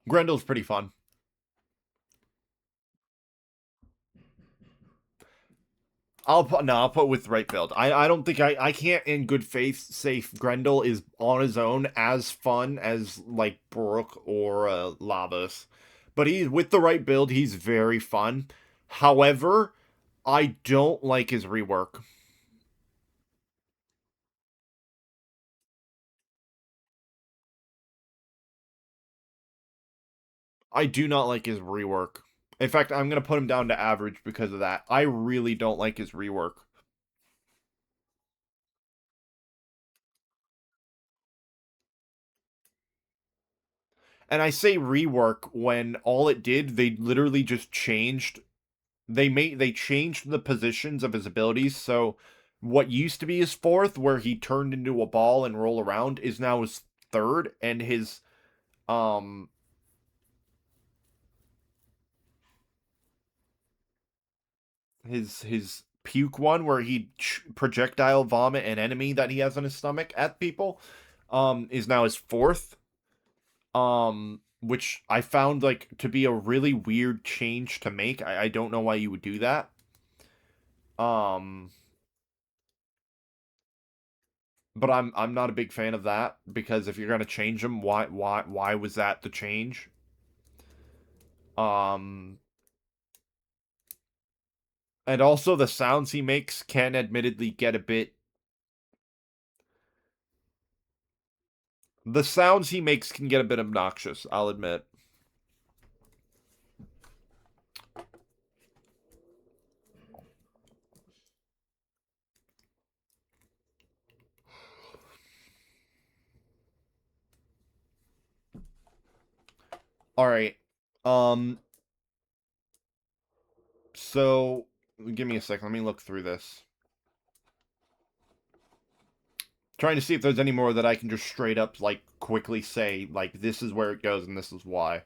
Grendel's pretty fun. I'll put with right build. I don't think I can't in good faith say Grendel is on his own as fun as like Brook or Lavos, but he's with the right build. He's very fun. However, I don't like his rework. I do not like his rework. In fact, I'm gonna put him down to average because of that. I really don't like his rework. And I say rework when all it did, they literally just changed they changed the positions of his abilities. So what used to be his fourth, where he turned into a ball and roll around, is now his third, and um his puke one, where he projectile vomit an enemy that he has on his stomach at people, is now his fourth. Which I found like to be a really weird change to make. I don't know why you would do that. Um, but I'm not a big fan of that because if you're gonna change him, why was that the change? Um, and also the sounds he makes can admittedly get a bit. The sounds he makes can get a bit obnoxious. I'll admit. All right. Um. So give me a second. Let me look through this. Trying to see if there's any more that I can just straight up like quickly say like this is where it goes and this is why.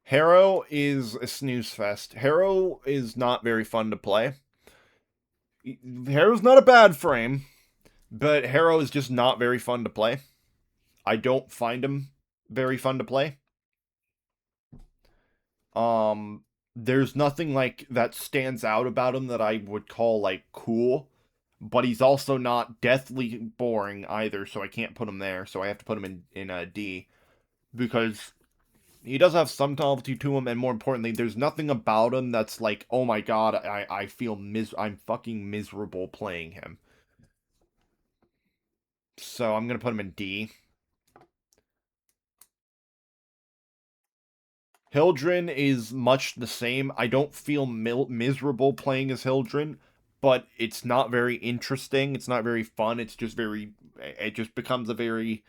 Harrow is a snooze fest. Harrow is not very fun to play. Harrow's not a bad frame, but Harrow is just not very fun to play. I don't find him very fun to play. Um, there's nothing like that stands out about him that I would call like cool, but he's also not deathly boring either, so I can't put him there. So I have to put him in a D because he does have some novelty to him, and more importantly, there's nothing about him that's like, oh my god, I feel I'm fucking miserable playing him. So I'm gonna put him in D. Hildren is much the same. I don't feel miserable playing as Hildren, but it's not very interesting. It's not very fun. It's just very. It just becomes a very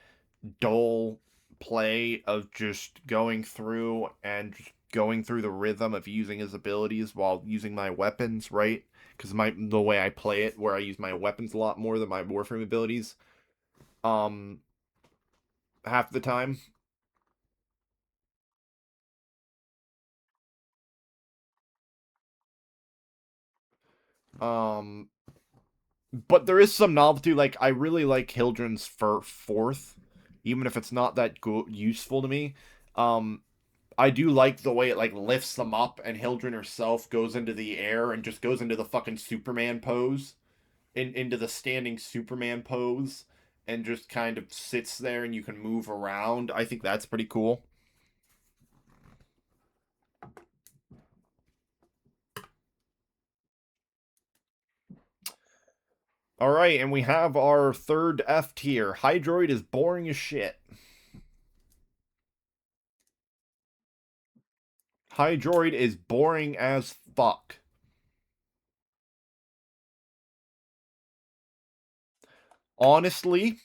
dull play of just going through and just going through the rhythm of using his abilities while using my weapons, right? Because the way I play it, where I use my weapons a lot more than my Warframe abilities, um, half the time. Um, but there is some novelty. Like I really like Hildren's for fourth, even if it's not that useful to me. Um, I do like the way it like lifts them up, and Hildren herself goes into the air and just goes into the fucking Superman pose, into the standing Superman pose, and just kind of sits there, and you can move around. I think that's pretty cool. All right, and we have our third F tier. Hydroid is boring as shit. Hydroid is boring as fuck. Honestly,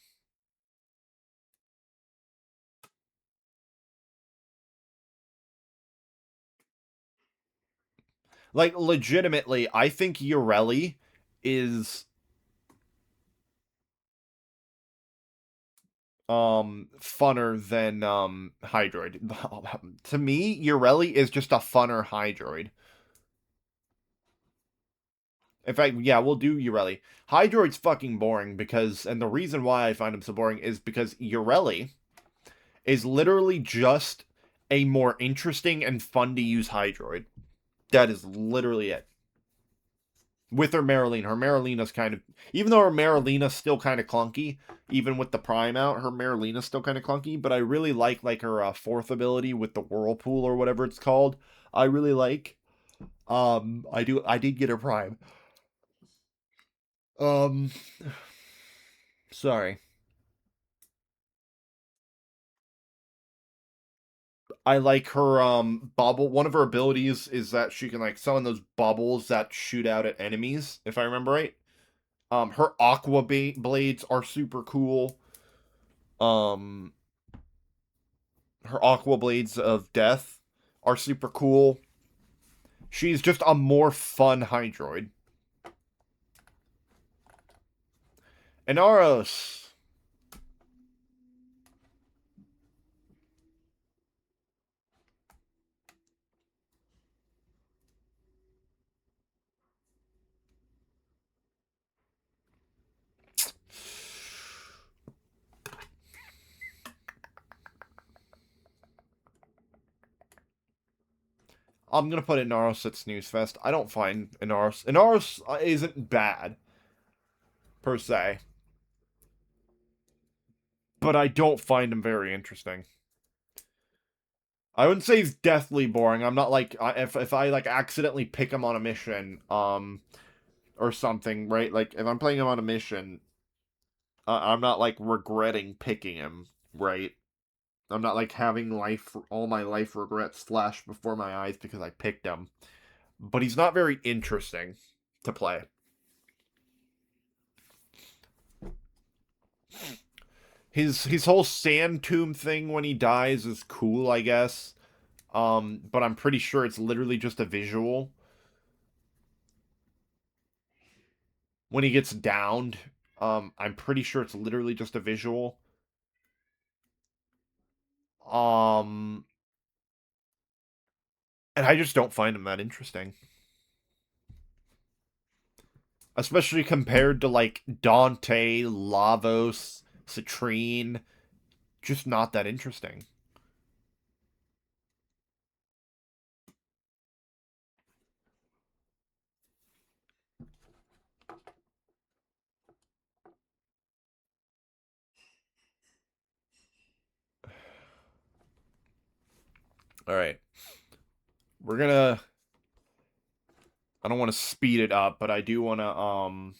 like legitimately, I think Urelli is funner than Hydroid. To me, Urelli is just a funner Hydroid. In fact, yeah, we'll do Urelli. Hydroid's fucking boring because, and the reason why I find him so boring is because Urelli is literally just a more interesting and fun to use Hydroid. That is literally it. With her Marilina's kind of, even though her Marilina's still kind of clunky, even with the Prime out, her Marilina's still kind of clunky, but I really like her fourth ability with the Whirlpool or whatever it's called. I really like. I did get her Prime. Um, sorry. I like her bubble. One of her abilities is that she can like summon those bubbles that shoot out at enemies, if I remember right. Her aqua blades are super cool. Um, her aqua blades of death are super cool. She's just a more fun Hydroid. Inaros. I'm gonna put Inaros at Snooze Fest. I don't find Inaros. Inaros isn't bad per se, but I don't find him very interesting. I wouldn't say he's deathly boring. I'm not like if I like accidentally pick him on a mission, or something, right? Like if I'm playing him on a mission, I'm not like regretting picking him, right? I'm not like having all my life regrets flash before my eyes because I picked him. But he's not very interesting to play. His whole sand tomb thing when he dies is cool, I guess. But I'm pretty sure it's literally just a visual. When he gets downed, I'm pretty sure it's literally just a visual. Um, and I just don't find him that interesting. Especially compared to like Dante, Lavos, Citrine, just not that interesting. All right. We're gonna I don't want to speed it up, but I do want to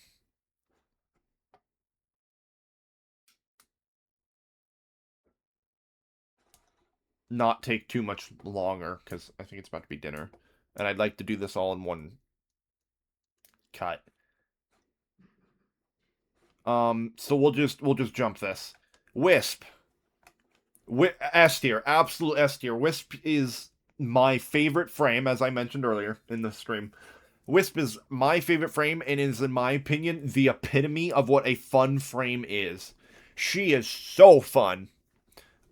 not take too much longer cuz I think it's about to be dinner. And I'd like to do this all in one cut. So we'll just jump this. Wisp. S tier, absolute S tier. Wisp is my favorite frame, as I mentioned earlier in the stream. Wisp is my favorite frame and is, in my opinion, the epitome of what a fun frame is. She is so fun.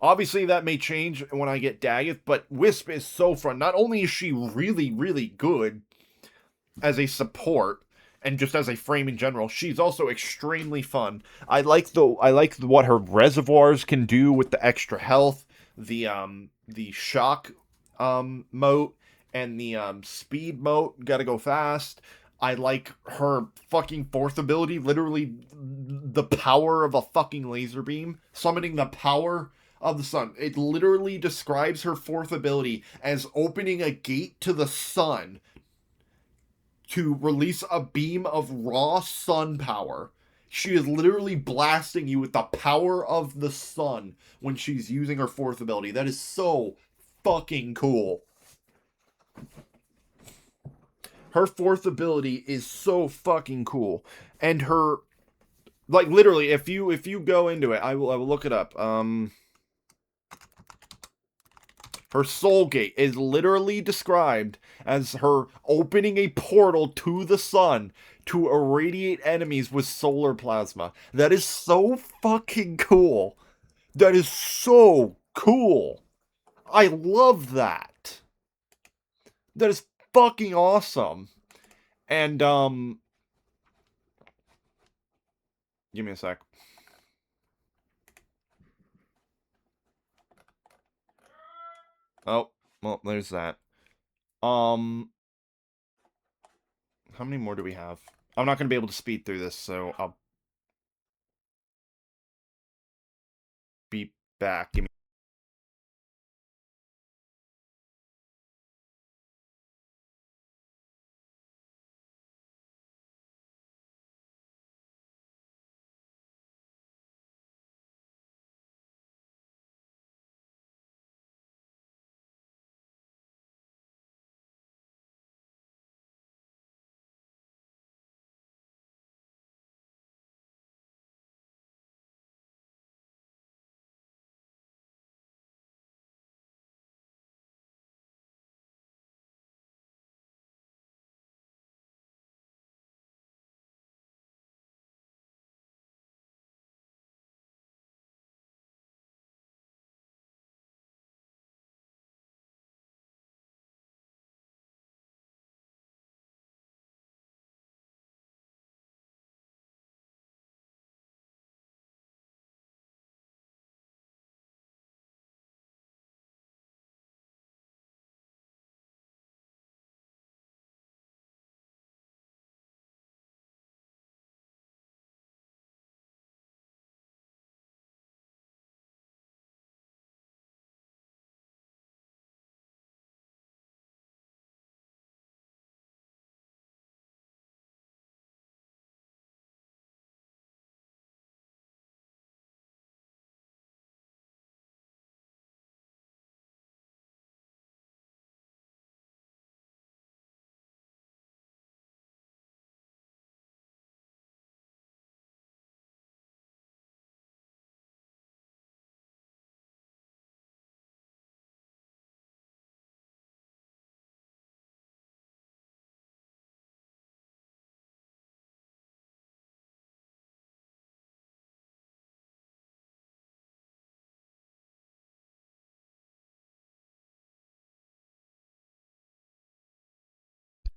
Obviously, that may change when I get Daggett, but Wisp is so fun. Not only is she really, really good as a support and just as a frame in general, she's also extremely fun. I like what her reservoirs can do with the extra health, the shock moat and the speed moat, gotta go fast. I like her fucking fourth ability, literally the power of a fucking laser beam, summoning the power of the sun. It literally describes her fourth ability as opening a gate to the sun to release a beam of raw sun power. She is literally blasting you with the power of the sun when she's using her fourth ability. That is so fucking cool. Her fourth ability is so fucking cool. And her, like, literally, if you go into it, I will look it up. Her soul gate is literally described as her opening a portal to the sun to irradiate enemies with solar plasma. That is so fucking cool. That is so cool. I love that. That is fucking awesome. And give me a sec. Oh, well, there's that. Um how many more do we have? I'm not going to be able to speed through this, so I'll be back. Give me.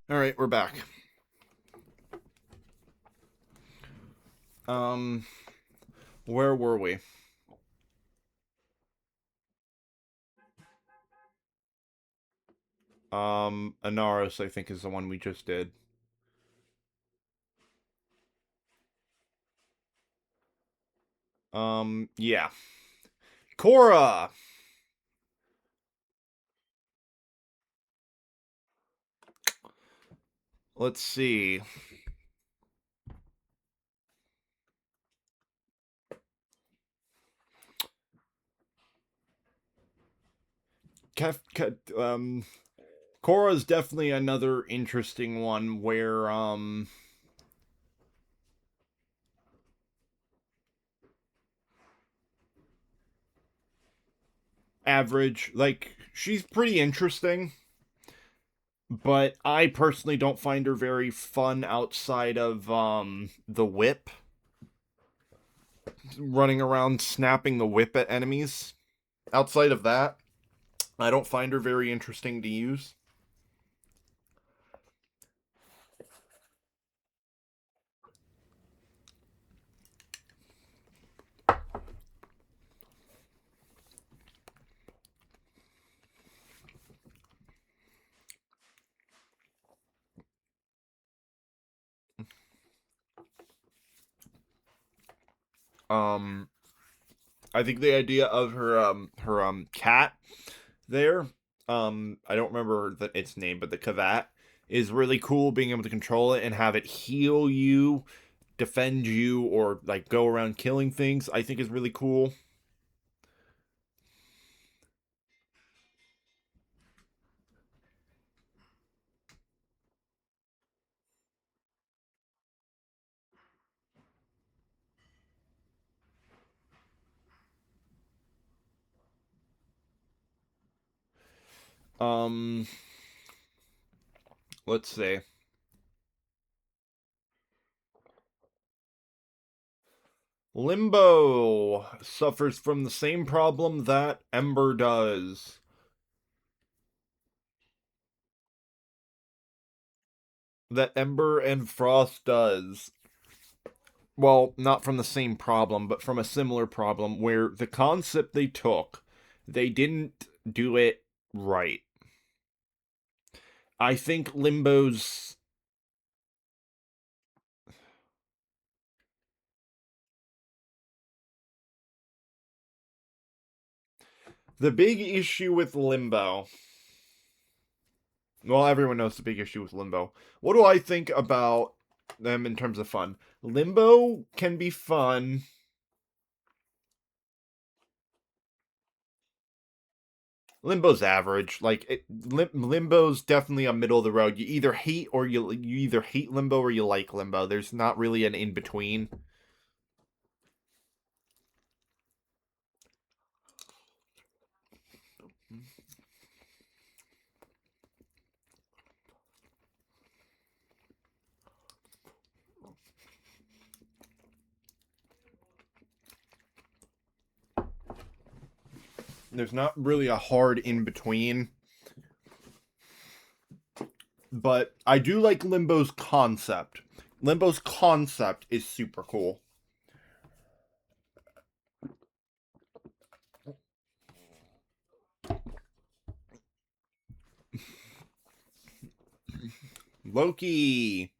All right, we're back. Um where were we? Anaros, I think, is the one we just did. Yeah. Cora. Let's see. Cora's definitely another interesting one where average, like, she's pretty interesting, but I personally don't find her very fun outside of the whip, running around snapping the whip at enemies. Outside of that, I don't find her very interesting to use. Um I think the idea of her cat there, I don't remember its name, but the Kavat is really cool, being able to control it and have it heal you, defend you, or like go around killing things. I think is really cool. Um, let's see. Limbo suffers from the same problem that Ember does. That Ember and Frost does. Well, not from the same problem, but from a similar problem where the concept they took, they didn't do it right. I think Limbo's the big issue with Limbo. Well, everyone knows the big issue with Limbo. What do I think about them in terms of fun? Limbo can be fun. Limbo's average. Like Limbo's definitely a middle of the road. You either hate or you either hate Limbo or you like Limbo. There's not really an in between. There's not really a hard in between. But I do like Limbo's concept. Limbo's concept is super cool. Loki.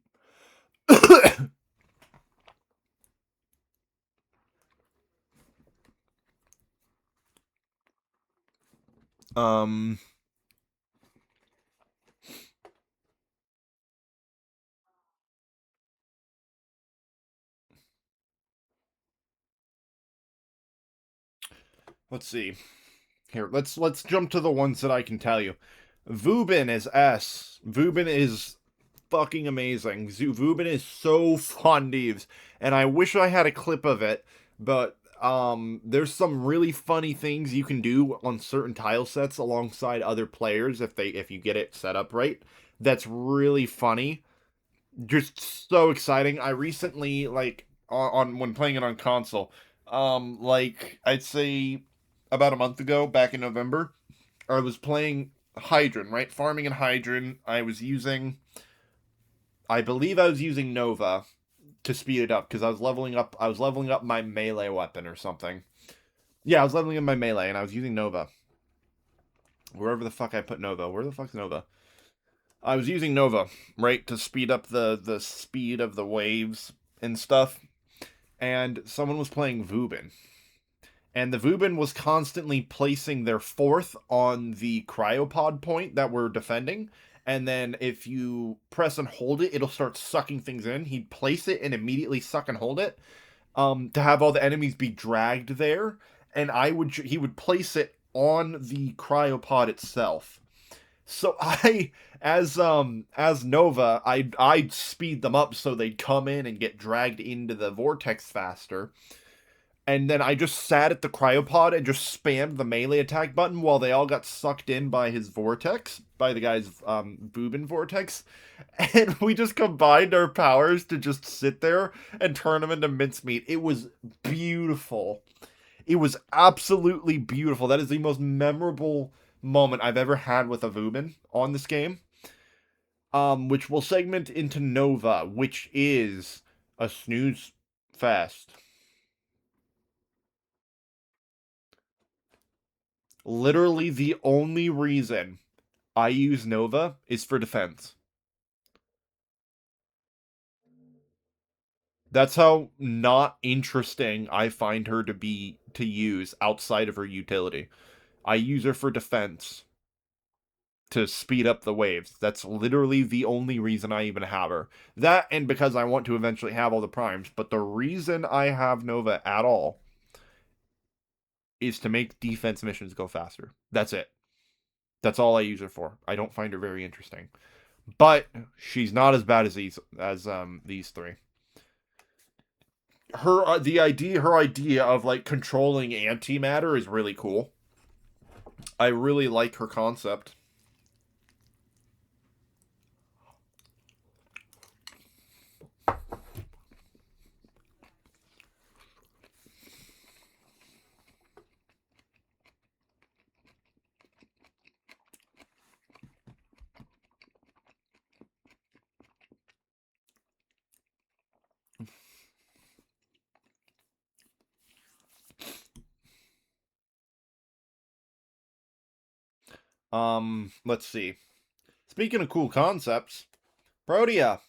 um let's see. Here, let's jump to the ones that I can tell you. Vubin is S. Vubin is fucking amazing. Vubin is so fun to use, and I wish I had a clip of it, but there's some really funny things you can do on certain tile sets alongside other players if you get it set up right. That's really funny. Just so exciting. I recently like on when playing it on console, like I'd say about a month ago, back in November, I was playing Hydron, right? Farming in Hydron. I believe I was using Nova to speed it up because I was leveling up. I was leveling up my melee weapon or something. Yeah, I was leveling up my melee and I was using Nova. Wherever the fuck I put Nova. Where the fuck's Nova? I was using Nova, right, to speed up the speed of the waves and stuff. And someone was playing Vubin. And the Vubin was constantly placing their fourth on the cryopod point that we're defending. And then if you press and hold it, it'll start sucking things in. He'd place it and immediately suck and hold it, to have all the enemies be dragged there. And he would place it on the cryopod itself. So as Nova, I'd speed them up so they'd come in and get dragged into the vortex faster. And then I just sat at the cryopod and just spammed the melee attack button while they all got sucked in by his vortex, by the guy's Boobin vortex. And we just combined our powers to just sit there and turn them into mincemeat. It was beautiful. It was absolutely beautiful. That is the most memorable moment I've ever had with a Vubin on this game. Which will segment into Nova, which is a snooze fest. Literally the only reason I use Nova is for defense. That's how not interesting I find her to be to use outside of her utility. I use her for defense to speed up the waves. That's literally the only reason I even have her. That and because I want to eventually have all the primes, but the reason I have Nova at all is to make defense missions go faster. That's it. That's all I use her for. I don't find her very interesting. But she's not as bad as these three. Her idea of like controlling antimatter is really cool. I really like her concept. Let's see. Speaking of cool concepts, Protea.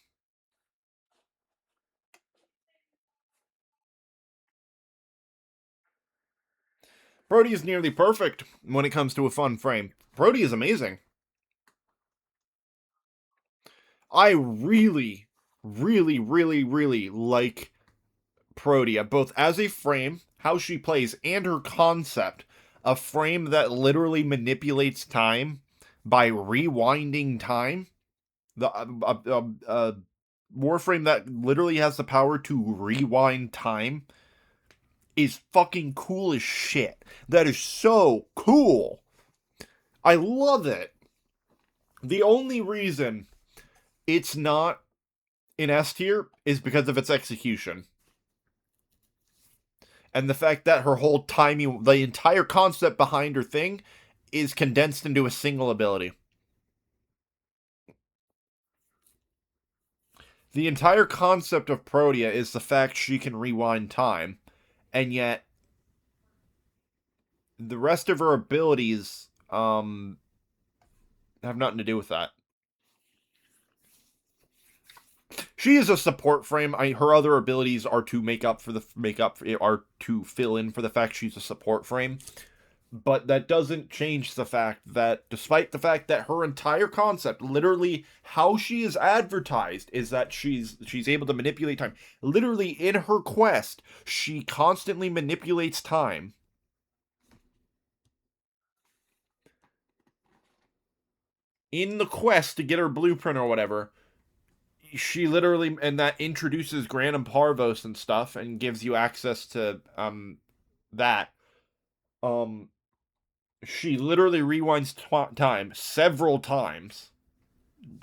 Protea is nearly perfect when it comes to a fun frame. Protea is amazing. I really, really, really, really like Protea, both as a frame, how she plays, and her concept. A frame that literally manipulates time by rewinding time. The Warframe that literally has the power to rewind time is fucking cool as shit. That is so cool. I love it. The only reason it's not in S tier is because of its execution. And the fact that her whole timing, the entire concept behind her thing, is condensed into a single ability. The entire concept of Protea is the fact she can rewind time, and yet the rest of her abilities have nothing to do with that. She is a support frame. Her other abilities are to are to fill in for the fact she's a support frame. But that doesn't change the fact that, despite the fact that her entire concept, literally how she is advertised, is that she's able to manipulate time. Literally in her quest, she constantly manipulates time. In the quest to get her blueprint or whatever, she literally, and that introduces Gran and Parvos and stuff and gives you access to that. Um she literally rewinds time several times.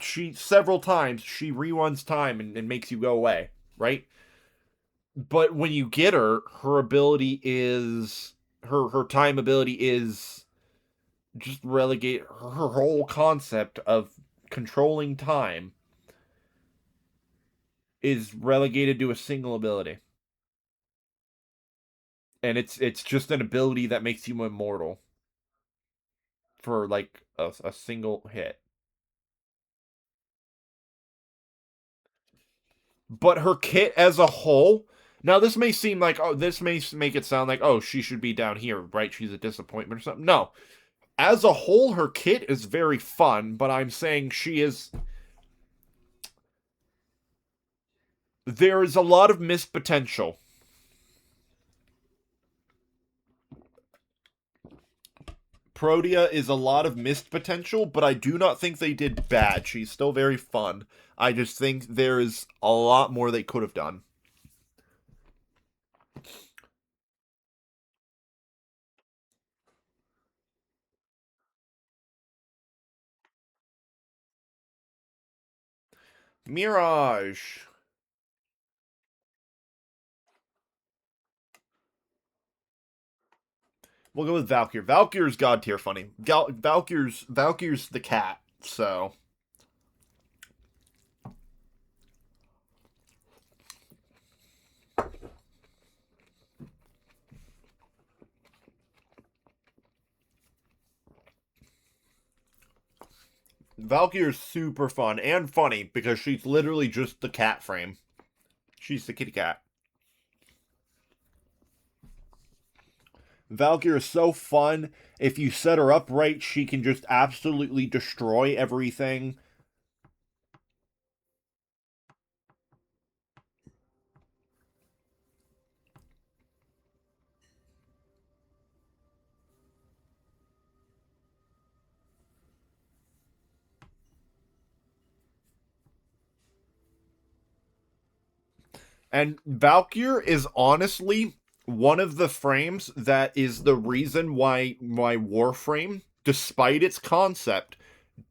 Several times she rewinds time and makes you go away, right? But when you get her, her ability is her time ability is just relegate her whole concept of controlling time is relegated to a single ability. And it's just an ability that makes you immortal for like a single hit. But her kit as a whole, now this may seem like, oh, this may make it sound like, oh, she should be down here, right? She's a disappointment or something. No, as a whole, her kit is very fun, but I'm saying she is. There is a lot of missed potential. Protea is a lot of missed potential, but I do not think they did bad. She's still very fun. I just think there is a lot more they could have done. Mirage. We'll go with Valkyr. Valkyr's god tier funny. Valkyr's the cat, so Valkyr's super fun and funny because she's literally just the cat frame. She's the kitty cat. Valkyr is so fun. If you set her up right, she can just absolutely destroy everything. And Valkyr is honestly one of the frames that is the reason why Warframe, despite its concept,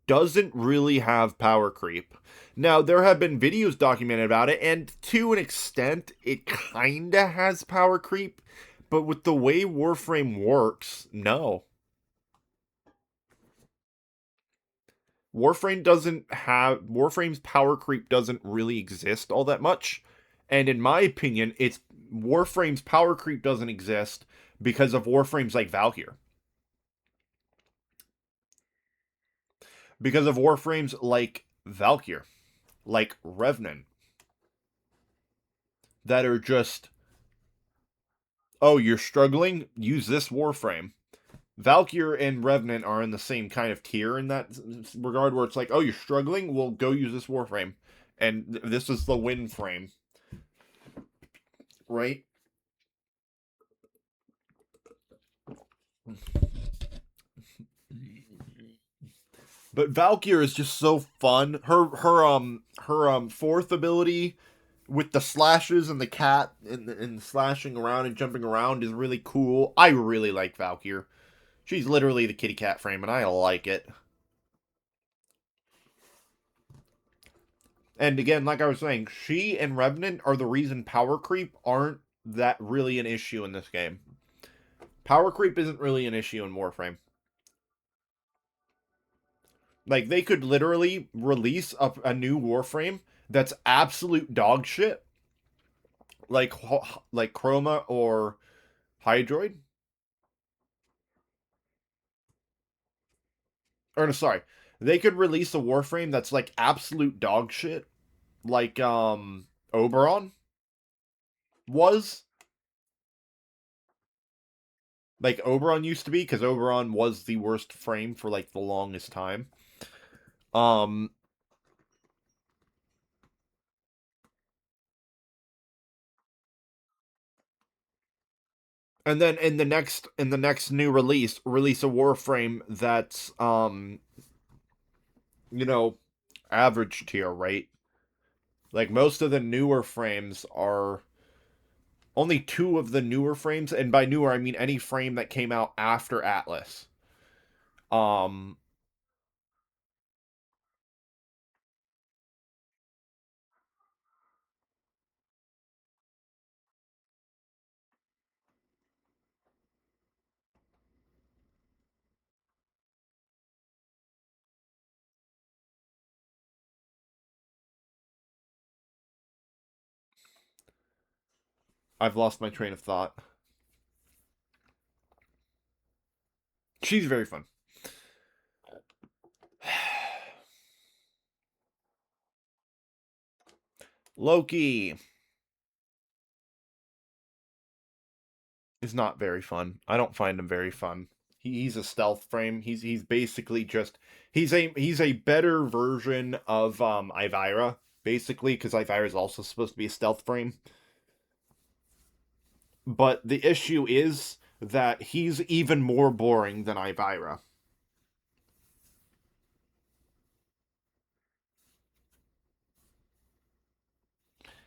doesn't really have power creep. Now, there have been videos documented about it, and to an extent, it kinda has power creep, but with the way Warframe works, no. Warframe's power creep doesn't really exist all that much. And in my opinion, it's Warframe's power creep doesn't exist because of Warframes like Valkyr. because of Warframes like Valkyr, like Revenant, that are just, oh, you're struggling? Use this Warframe. Valkyr and Revenant are in the same kind of tier in that regard, where it's like, oh, you're struggling? Well, go use this Warframe. And this is the win frame, right? But Valkyr is just so fun. Her fourth ability with the slashes and the cat and slashing around and jumping around is really cool. I really like Valkyr. She's literally the kitty cat frame, and I like it. And again, like I was saying, she and Revenant are the reason power creep aren't that really an issue in this game. Power creep isn't really an issue in Warframe. Like, they could literally release a new Warframe that's absolute dog shit, like Chroma or Hydroid. Or no, sorry, they could release a Warframe that's like absolute dog shit, like Oberon was, like Oberon used to be, because Oberon was the worst frame for like the longest time. Um, and then in the next new release a Warframe that's you know, average tier, right? Like most of the newer frames are only two of the newer frames, and by newer I mean any frame that came out after Atlas. Um, I've lost my train of thought. She's very fun. Loki is not very fun. I don't find him very fun. He's a stealth frame. He's basically just he's a better version of Ivira, basically, because Ivira is also supposed to be a stealth frame. But the issue is that he's even more boring than Ivira.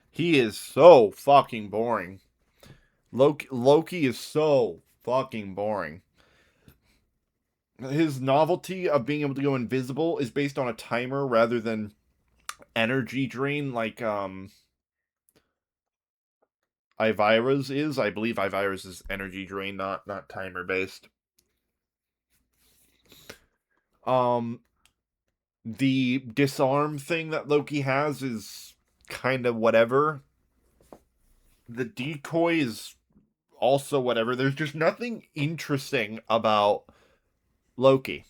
He is so fucking boring. Loki is so fucking boring. His novelty of being able to go invisible is based on a timer rather than energy drain like Ivira's is. I believe Ivira's is energy drain, not timer based. Um the disarm thing that Loki has is kind of whatever. The decoy is also whatever. There's just nothing interesting about Loki.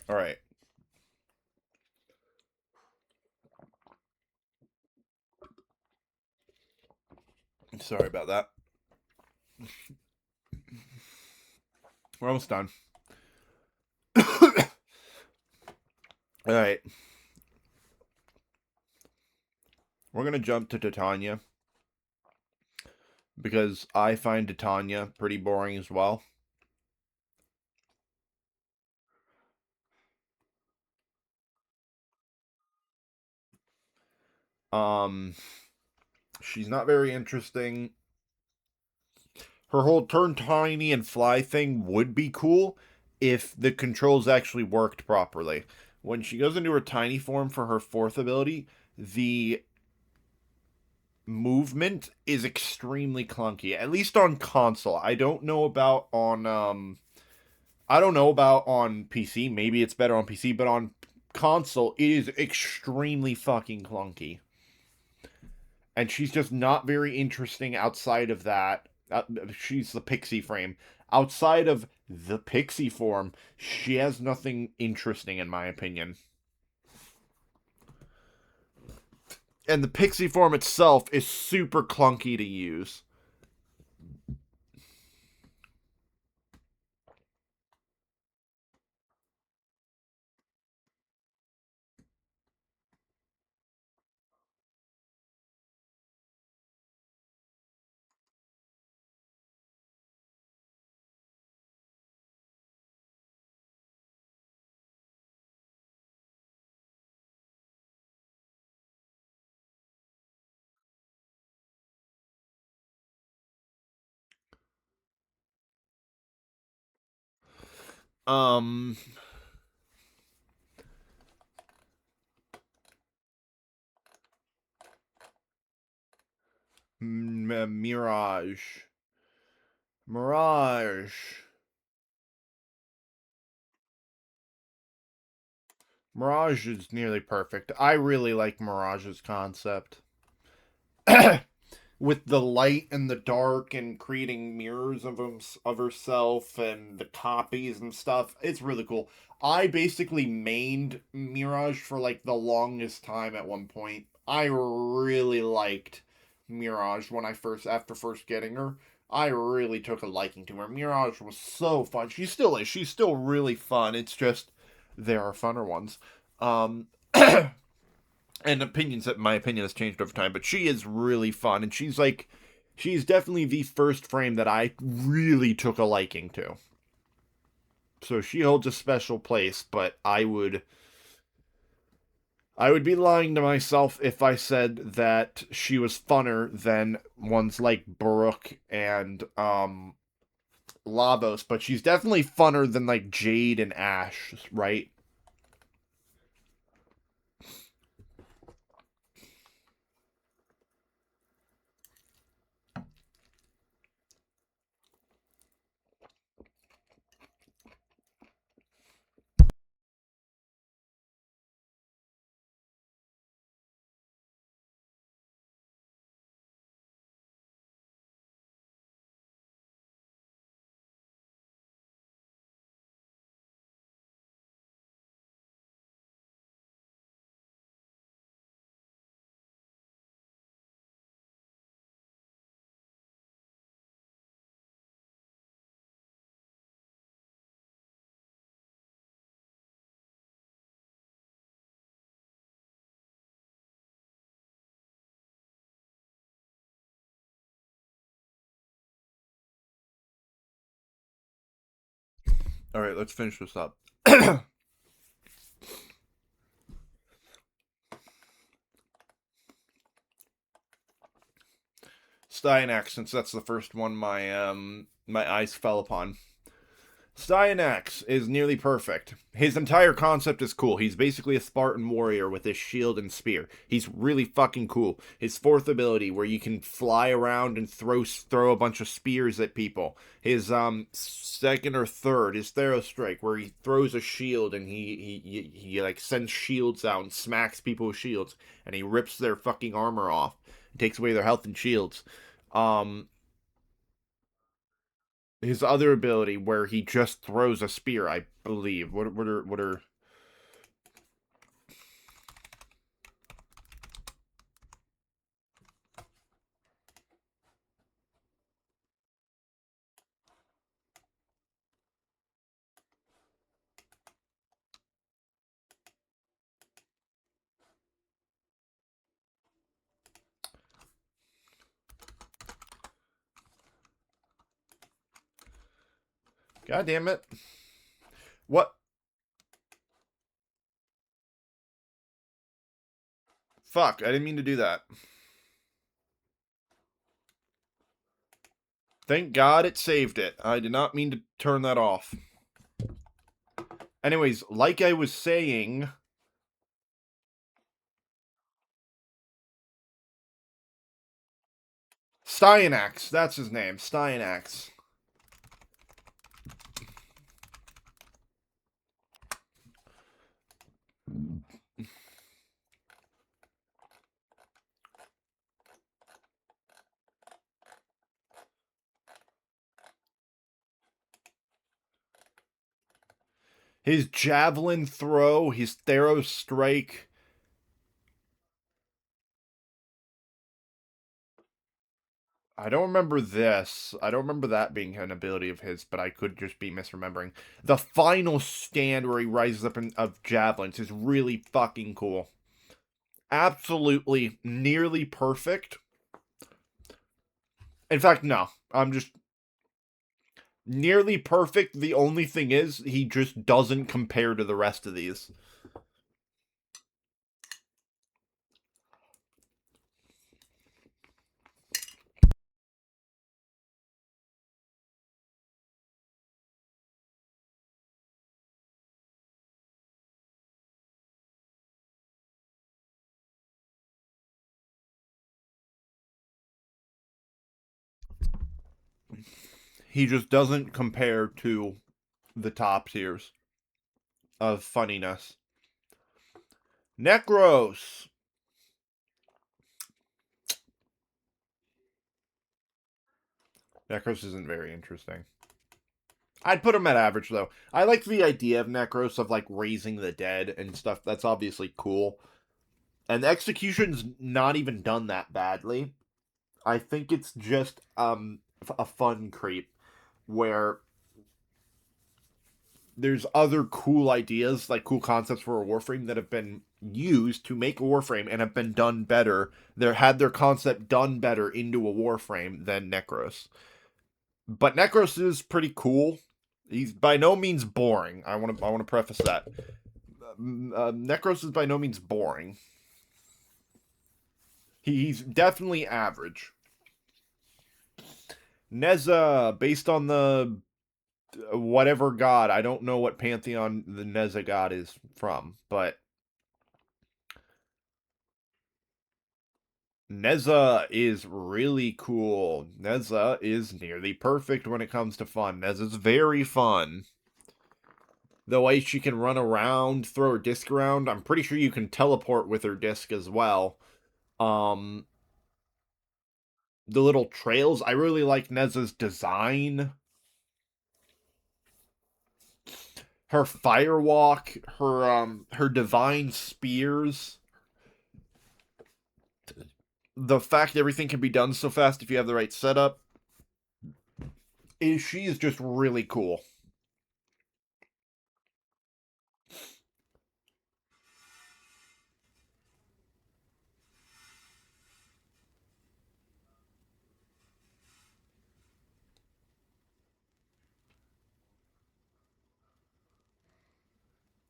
All right. Sorry about that. We're almost done. All right. We're going to jump to Titania because I find Titania pretty boring as well. She's not very interesting. Her whole turn tiny and fly thing would be cool if the controls actually worked properly. When she goes into her tiny form for her fourth ability, the movement is extremely clunky, at least on console. I don't know about on PC. Maybe it's better on PC, but on console it is extremely fucking clunky. And she's just not very interesting outside of that. She's the pixie frame. Outside of the pixie form, she has nothing interesting in my opinion. And the pixie form itself is super clunky to use. Um Mirage. Mirage. Mirage is nearly perfect. I really like Mirage's concept. With the light and the dark and creating mirrors of herself and the copies and stuff. It's really cool. I basically mained Mirage for like the longest time at one point. I really liked Mirage when I first after first getting her. I really took a liking to her. Mirage was so fun. She still is. She's still really fun. It's just there are funner ones. Um and opinions that my opinion has changed over time, but she is really fun, and she's definitely the first frame that I really took a liking to. So she holds a special place, but I would be lying to myself if I said that she was funner than ones like Brooke and Lavos, but she's definitely funner than like Jade and Ash, right? All right, let's finish this up. Styanax, since that's the first one my eyes fell upon. Styanax is nearly perfect. His entire concept is cool. He's basically a Spartan warrior with his shield and spear. He's really fucking cool. His fourth ability, where you can fly around and throw a bunch of spears at people. His second or third, his Thero Strike, where he throws a shield and he like sends shields out and smacks people with shields, and he rips their fucking armor off, and takes away their health and shields. Um, his other ability where he just throws a spear, I believe. What are God damn it. What? Fuck, I didn't mean to do that. Thank God it saved it. I did not mean to turn that off. Anyways, like I was saying... Styanax, that's his name. Styanax. His javelin throw, his Theros strike. I don't remember this. I don't remember that being an ability of his, but I could just be misremembering. The final stand where he rises up of javelins is really fucking cool. Absolutely nearly perfect. In fact, no. I'm just nearly perfect. The only thing is, he just doesn't compare to the rest of these. He just doesn't compare to the top tiers of funniness. Necros. Necros isn't very interesting. I'd put him at average, though. I like the idea of Necros of, like, raising the dead and stuff. That's obviously cool. And the execution's not even done that badly. I think it's just a fun creep where there's other cool ideas, like cool concepts for a Warframe that have been used to make a Warframe and have been done better. They had their concept done better into a Warframe than Necros. But Necros is pretty cool. He's by no means boring. I want to preface that. Necros is by no means boring. He's definitely average. Neza, based on the whatever god, I don't know what pantheon the Neza god is from, but Neza is really cool. Neza is nearly perfect when it comes to fun. Neza's very fun. The way she can run around, throw her disc around, I'm pretty sure you can teleport with her disc as well. Um, the little trails, I really like Neza's design. Her firewalk, her divine spears. The fact everything can be done so fast if you have the right setup. She is just really cool.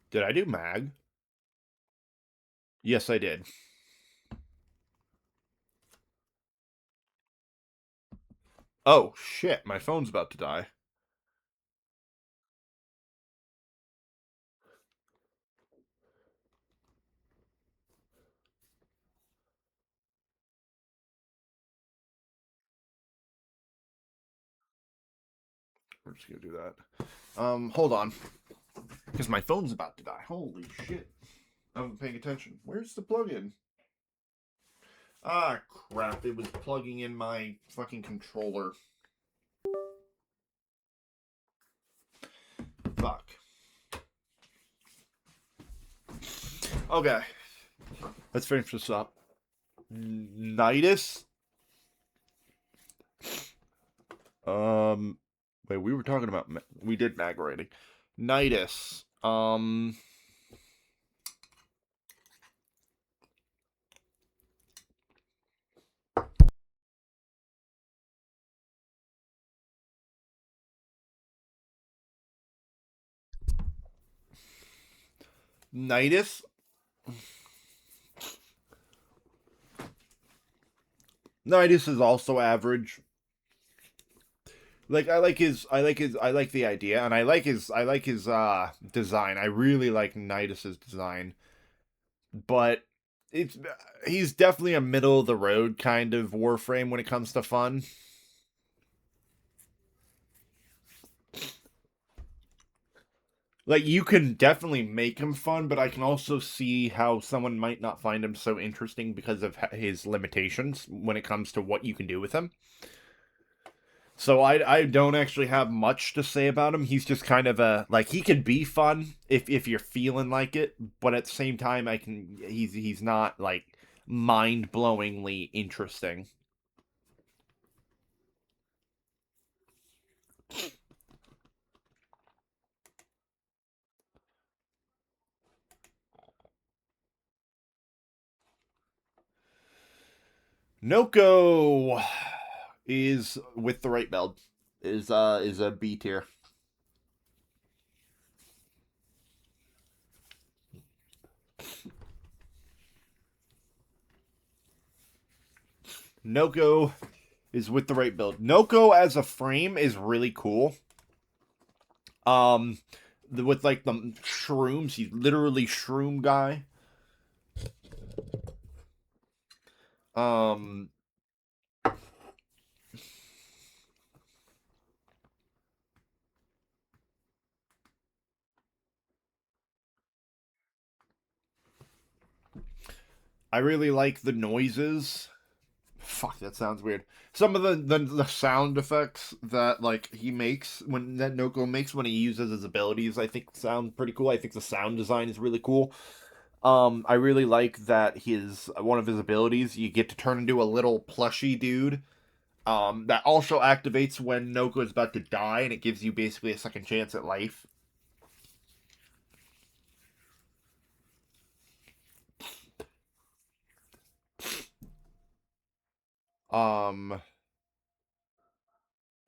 Did I do mag? Yes, I did. Oh, shit, my phone's about to die. We're just gonna do that. Hold on. Because my phone's about to die. Holy shit. I wasn't paying attention. Where's the plug-in? Ah, crap. It was plugging in my fucking controller. Fuck. Okay. Let's finish this up. Nidus? Wait, we were talking about... We did mag rating. Nidus. Nidus. Nidus is also average. Like I like the idea, and I like his design. I really like Nidus's design, but it's he's definitely a middle of the road kind of Warframe when it comes to fun. Like you can definitely make him fun, but I can also see how someone might not find him so interesting because of his limitations when it comes to what you can do with him. So I don't actually have much to say about him. He's just kind of a like he can be fun if you're feeling like it, but at the same time he's not like mind-blowingly interesting. Noko is with the right build is a B tier. Noko is with the right build. Noko as a frame is really cool. Um with like the shrooms, he's literally shroom guy. Um I really like the noises. Fuck, that sounds weird. Some of the sound effects that like he makes when that Noko makes when he uses his abilities, I think sound pretty cool. I think the sound design is really cool. I really like that his one of his abilities you get to turn into a little plushy dude. That also activates when Noko is about to die, and it gives you basically a second chance at life. Um,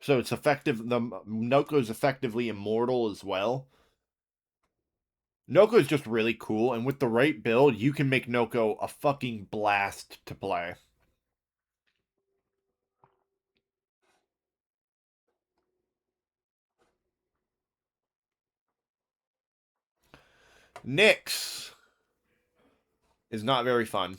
so it's effective. The Noko is effectively immortal as well. Noko is just really cool, and with the right build, you can make Noko a fucking blast to play. Nyx is not very fun.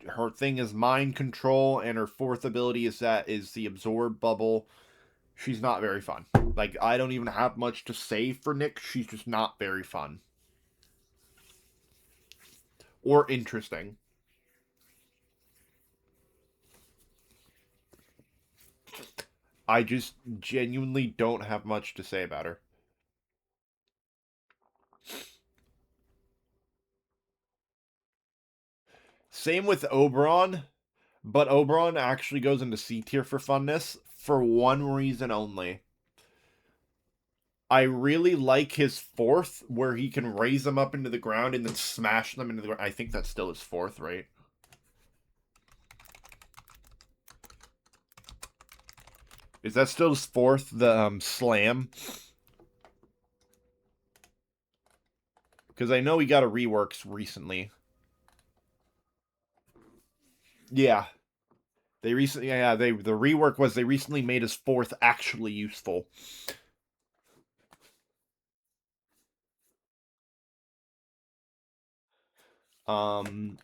Her thing is mind control, and her fourth ability is the absorb bubble. She's not very fun. Like I don't even have much to say for Nyx. She's just not very fun or interesting. I just genuinely don't have much to say about her. Same with Oberon, but Oberon actually goes into C tier for funness for one reason only. I really like his fourth, where he can raise them up into the ground and then smash them into the ground. I think that's still his fourth, right? Is that still his fourth, the slam? Because I know he got a reworks recently. Yeah, they recently, yeah, the rework was they recently made his fourth actually useful. Um,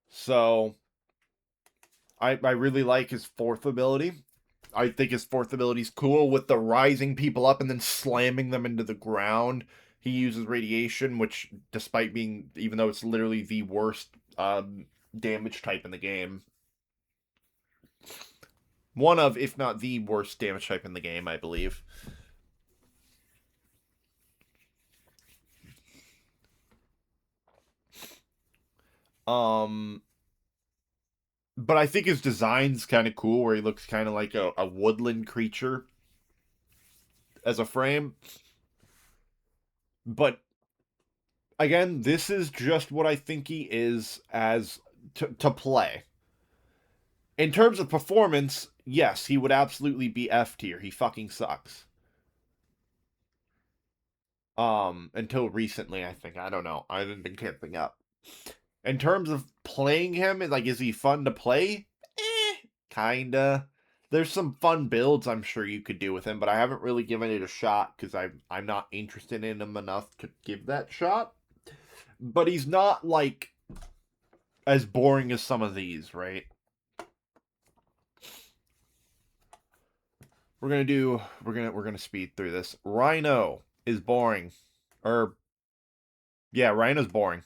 so I really like his fourth ability. I think his fourth ability is cool with the rising people up and then slamming them into the ground. He uses radiation, which, despite being, even though it's literally the worst damage type in the game, one of, if not the worst damage type in the game, I believe. Um, but I think his design's kind of cool, where he looks kind of like a woodland creature as a frame. But again, this is just what I think he is as to play. In terms of performance, yes, he would absolutely be F tier. He fucking sucks. Until recently, I think. I don't know. I haven't been keeping up. In terms of playing him, like, is he fun to play? Kinda. There's some fun builds I'm sure you could do with him, but I haven't really given it a shot because I'm not interested in him enough to give that shot. But he's not like as boring as some of these, right? We're gonna speed through this. Rhino is boring. Or yeah, Rhino's boring.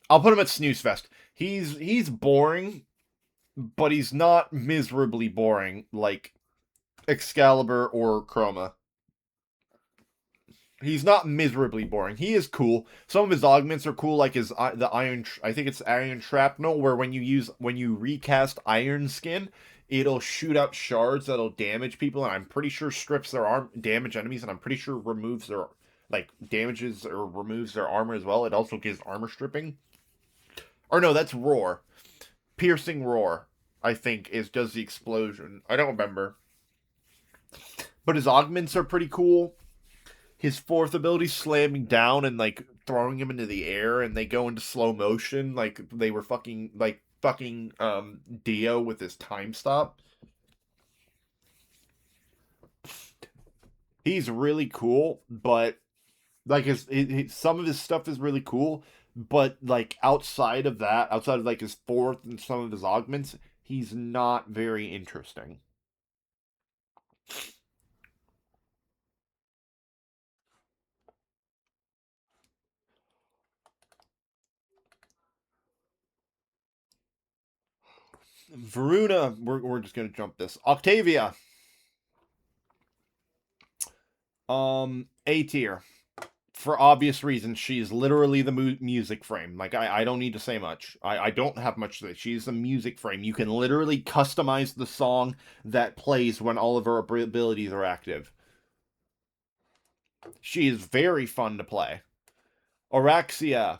I'll put him at Snooze Fest. He's boring, but he's not miserably boring like Excalibur or Chroma. He's not miserably boring. He is cool. Some of his augments are cool, like his the iron. I think it's iron shrapnel, where when you recast Iron Skin, it'll shoot out shards that'll damage people, and I'm pretty sure strips their arm, damage enemies, and I'm pretty sure removes their like damages or removes their armor as well. It also gives armor stripping. Or no, that's roar. Piercing roar. I think is does the explosion. I don't remember, but his augments are pretty cool. His fourth ability, slamming down and like throwing him into the air, and they go into slow motion like they were fucking Dio with his time stop. He's really cool, but like some of his stuff is really cool, but like outside of like his fourth and some of his augments, he's not very interesting. Varuna, we're just gonna jump this. Octavia, A tier. For obvious reasons, she's literally the music frame. Like, I don't need to say much. I don't have much to say. She's the music frame. You can literally customize the song that plays when all of her abilities are active. She is very fun to play. Oraxia.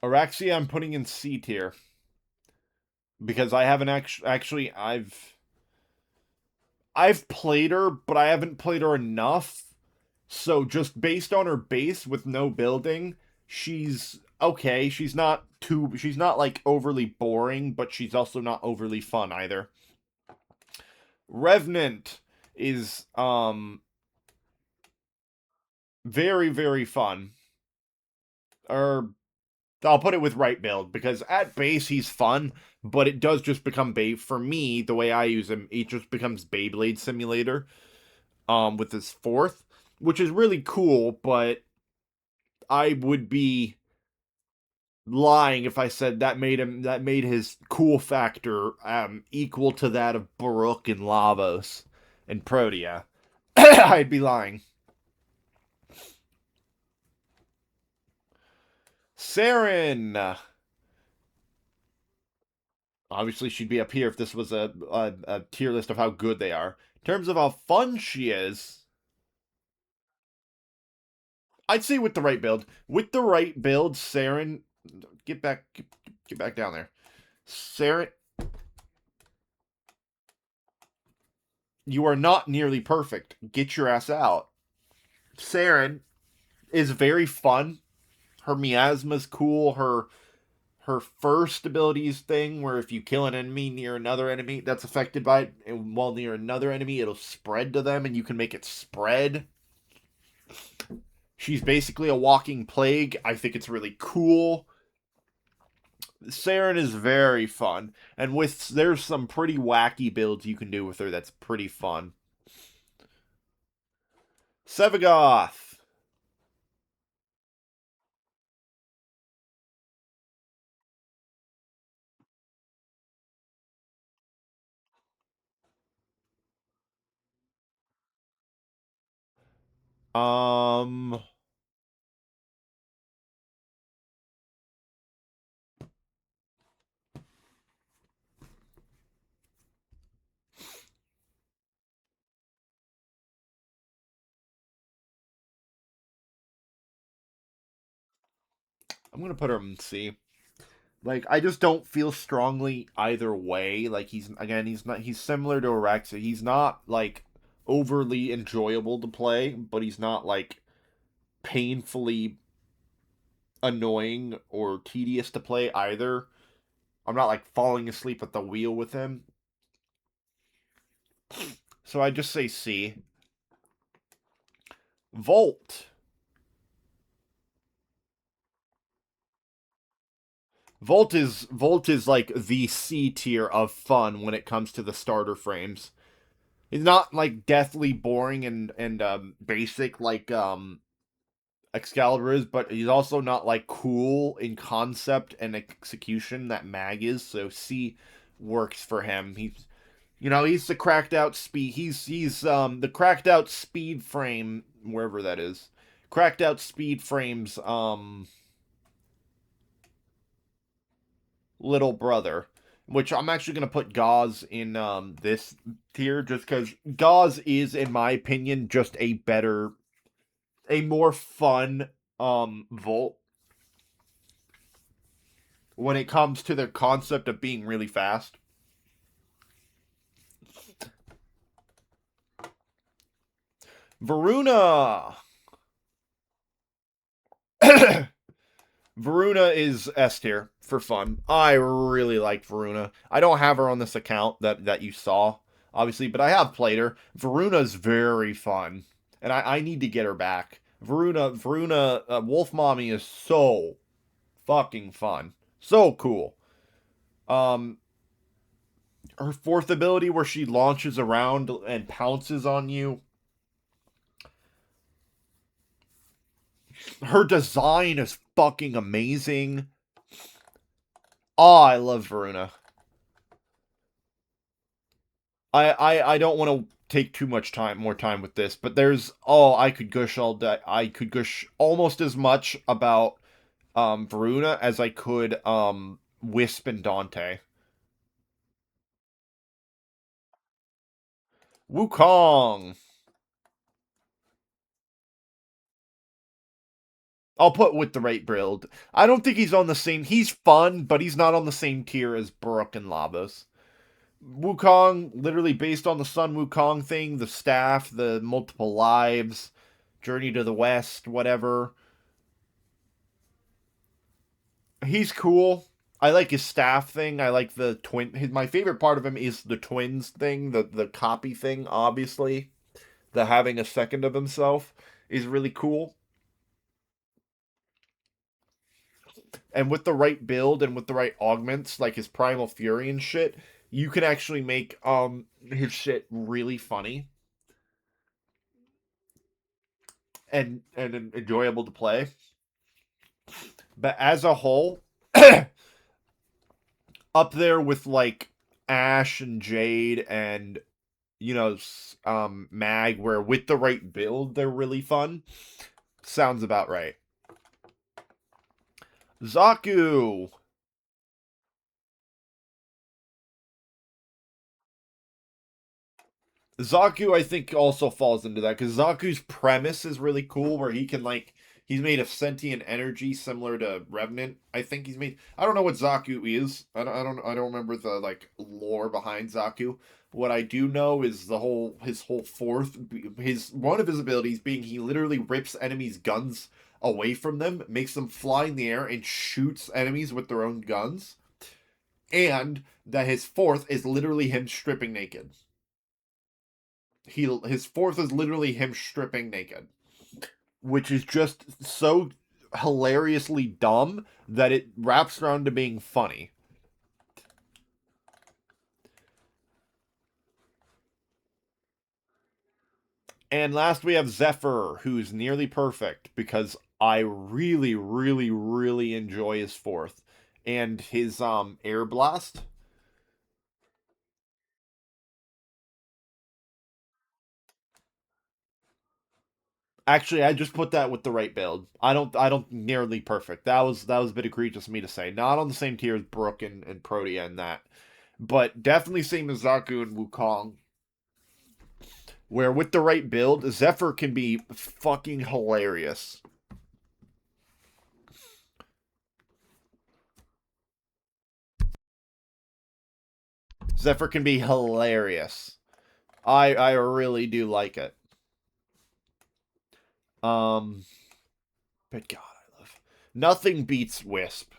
Oraxia, I'm putting in C tier because I haven't actually I've played her, but I haven't played her enough. So just based on her base with no building, she's okay. She's not like overly boring, but she's also not overly fun either. Revenant is very very fun. Or I'll put it with right build because at base he's fun, but it does just become Babe for me, the way I use him, it just becomes Beyblade Simulator with his fourth, which is really cool, but I would be lying if I said that made his cool factor equal to that of Baruch and Lavos and Protea. I'd be lying. Saren. Obviously, she'd be up here if this was a tier list of how good they are. In terms of how fun she is, I'd say with the right build. With the right build, Saren, get back down there. Saren, you are not nearly perfect. Get your ass out. Saren is very fun. Her miasma's cool. Her first abilities thing, where if you kill an enemy near another enemy that's affected by it, and while near another enemy, it'll spread to them, and you can make it spread. She's basically a walking plague. I think it's really cool. Saren is very fun, and with there's some pretty wacky builds you can do with her that's pretty fun. Sevagoth. Um, I'm gonna put him in C. Like, I just don't feel strongly either way. Like, he's similar to Araxa. He's not, like, overly enjoyable to play, but he's not, like, painfully annoying or tedious to play either. I'm not, like, falling asleep at the wheel with him. So I just say C. Volt. Volt is like the C tier of fun when it comes to the starter frames. It's not like deathly boring and basic like Excalibur is, but he's also not like cool in concept and execution that Mag is. So C works for him. He's the cracked out speed. He's the cracked out speed frame wherever that is. Cracked out speed frames little brother, which I'm actually gonna put Gauze in this tier just because Gauze is, in my opinion, just a more fun Volt when it comes to the concept of being really fast. Varuna. Varuna is S tier for fun. I really like Varuna. I don't have her on this account that you saw, obviously, but I have played her. Varuna's very fun, and I need to get her back. Varuna, Wolf Mommy is so fucking fun, so cool. Um, her fourth ability where she launches around and pounces on you. Her design is fucking amazing. Oh, I love Varuna. I don't want to take too much more time with this, but I could gush all day. I could gush almost as much about Varuna as I could Wisp and Dante. Wukong. I'll put with the right build. I don't think he's on the same. He's fun, but he's not on the same tier as Brook and Lavos. Wukong, literally based on the Sun Wukong thing, the staff, the multiple lives, Journey to the West, whatever. He's cool. I like his staff thing. I like the twin. My favorite part of him is the twins thing, the copy thing. Obviously, the having a second of himself is really cool. And with the right build and with the right augments, like his Primal Fury and shit, you can actually make his shit really funny and enjoyable to play. But as a whole, up there with like Ash and Jade and Mag, where with the right build they're really fun. Sounds about right. Zaku. Zaku, I think, also falls into that because Zaku's premise is really cool, where he can he's made of sentient energy similar to Revenant. I think he's made. I don't know what Zaku is. I don't remember the lore behind Zaku. What I do know is his whole fourth his one of his abilities being he literally rips enemies' guns away from them, makes them fly in the air, and shoots enemies with their own guns. And that his fourth is literally him stripping naked. His fourth is literally him stripping naked, which is just so hilariously dumb that it wraps around to being funny. And last we have Zephyr, who's nearly perfect because I really, really, really enjoy his fourth and his air blast. Actually, I just put that with the right build. I don't nearly perfect. That was a bit egregious of me to say. Not on the same tier as Brook and Protea and that. But definitely same as Zaku and Wukong. Where with the right build, Zephyr can be fucking hilarious. Zephyr can be hilarious. I really do like it. Um, but God, I love nothing beats Wisp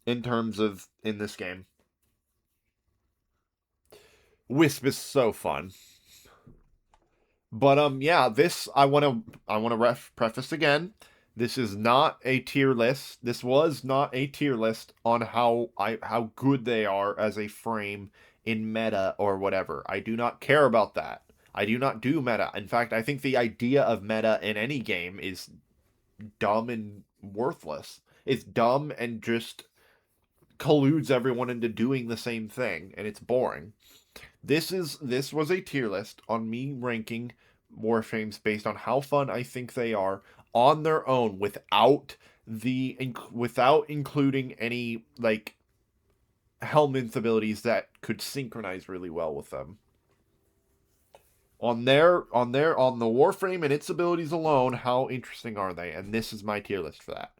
in terms of in this game. Wisp is so fun. But yeah, this I want to preface again. This is not a tier list. This was not a tier list on how good they are as a frame in meta or whatever. I do not care about that. I do not do meta. In fact, I think the idea of meta in any game is dumb and worthless. It's dumb and just colludes everyone into doing the same thing, and it's boring. This was a tier list on me ranking Warframes based on how fun I think they are on their own without including any like Helminth abilities that could synchronize really well with them. On the Warframe and its abilities alone, how interesting are they? And this is my tier list for that.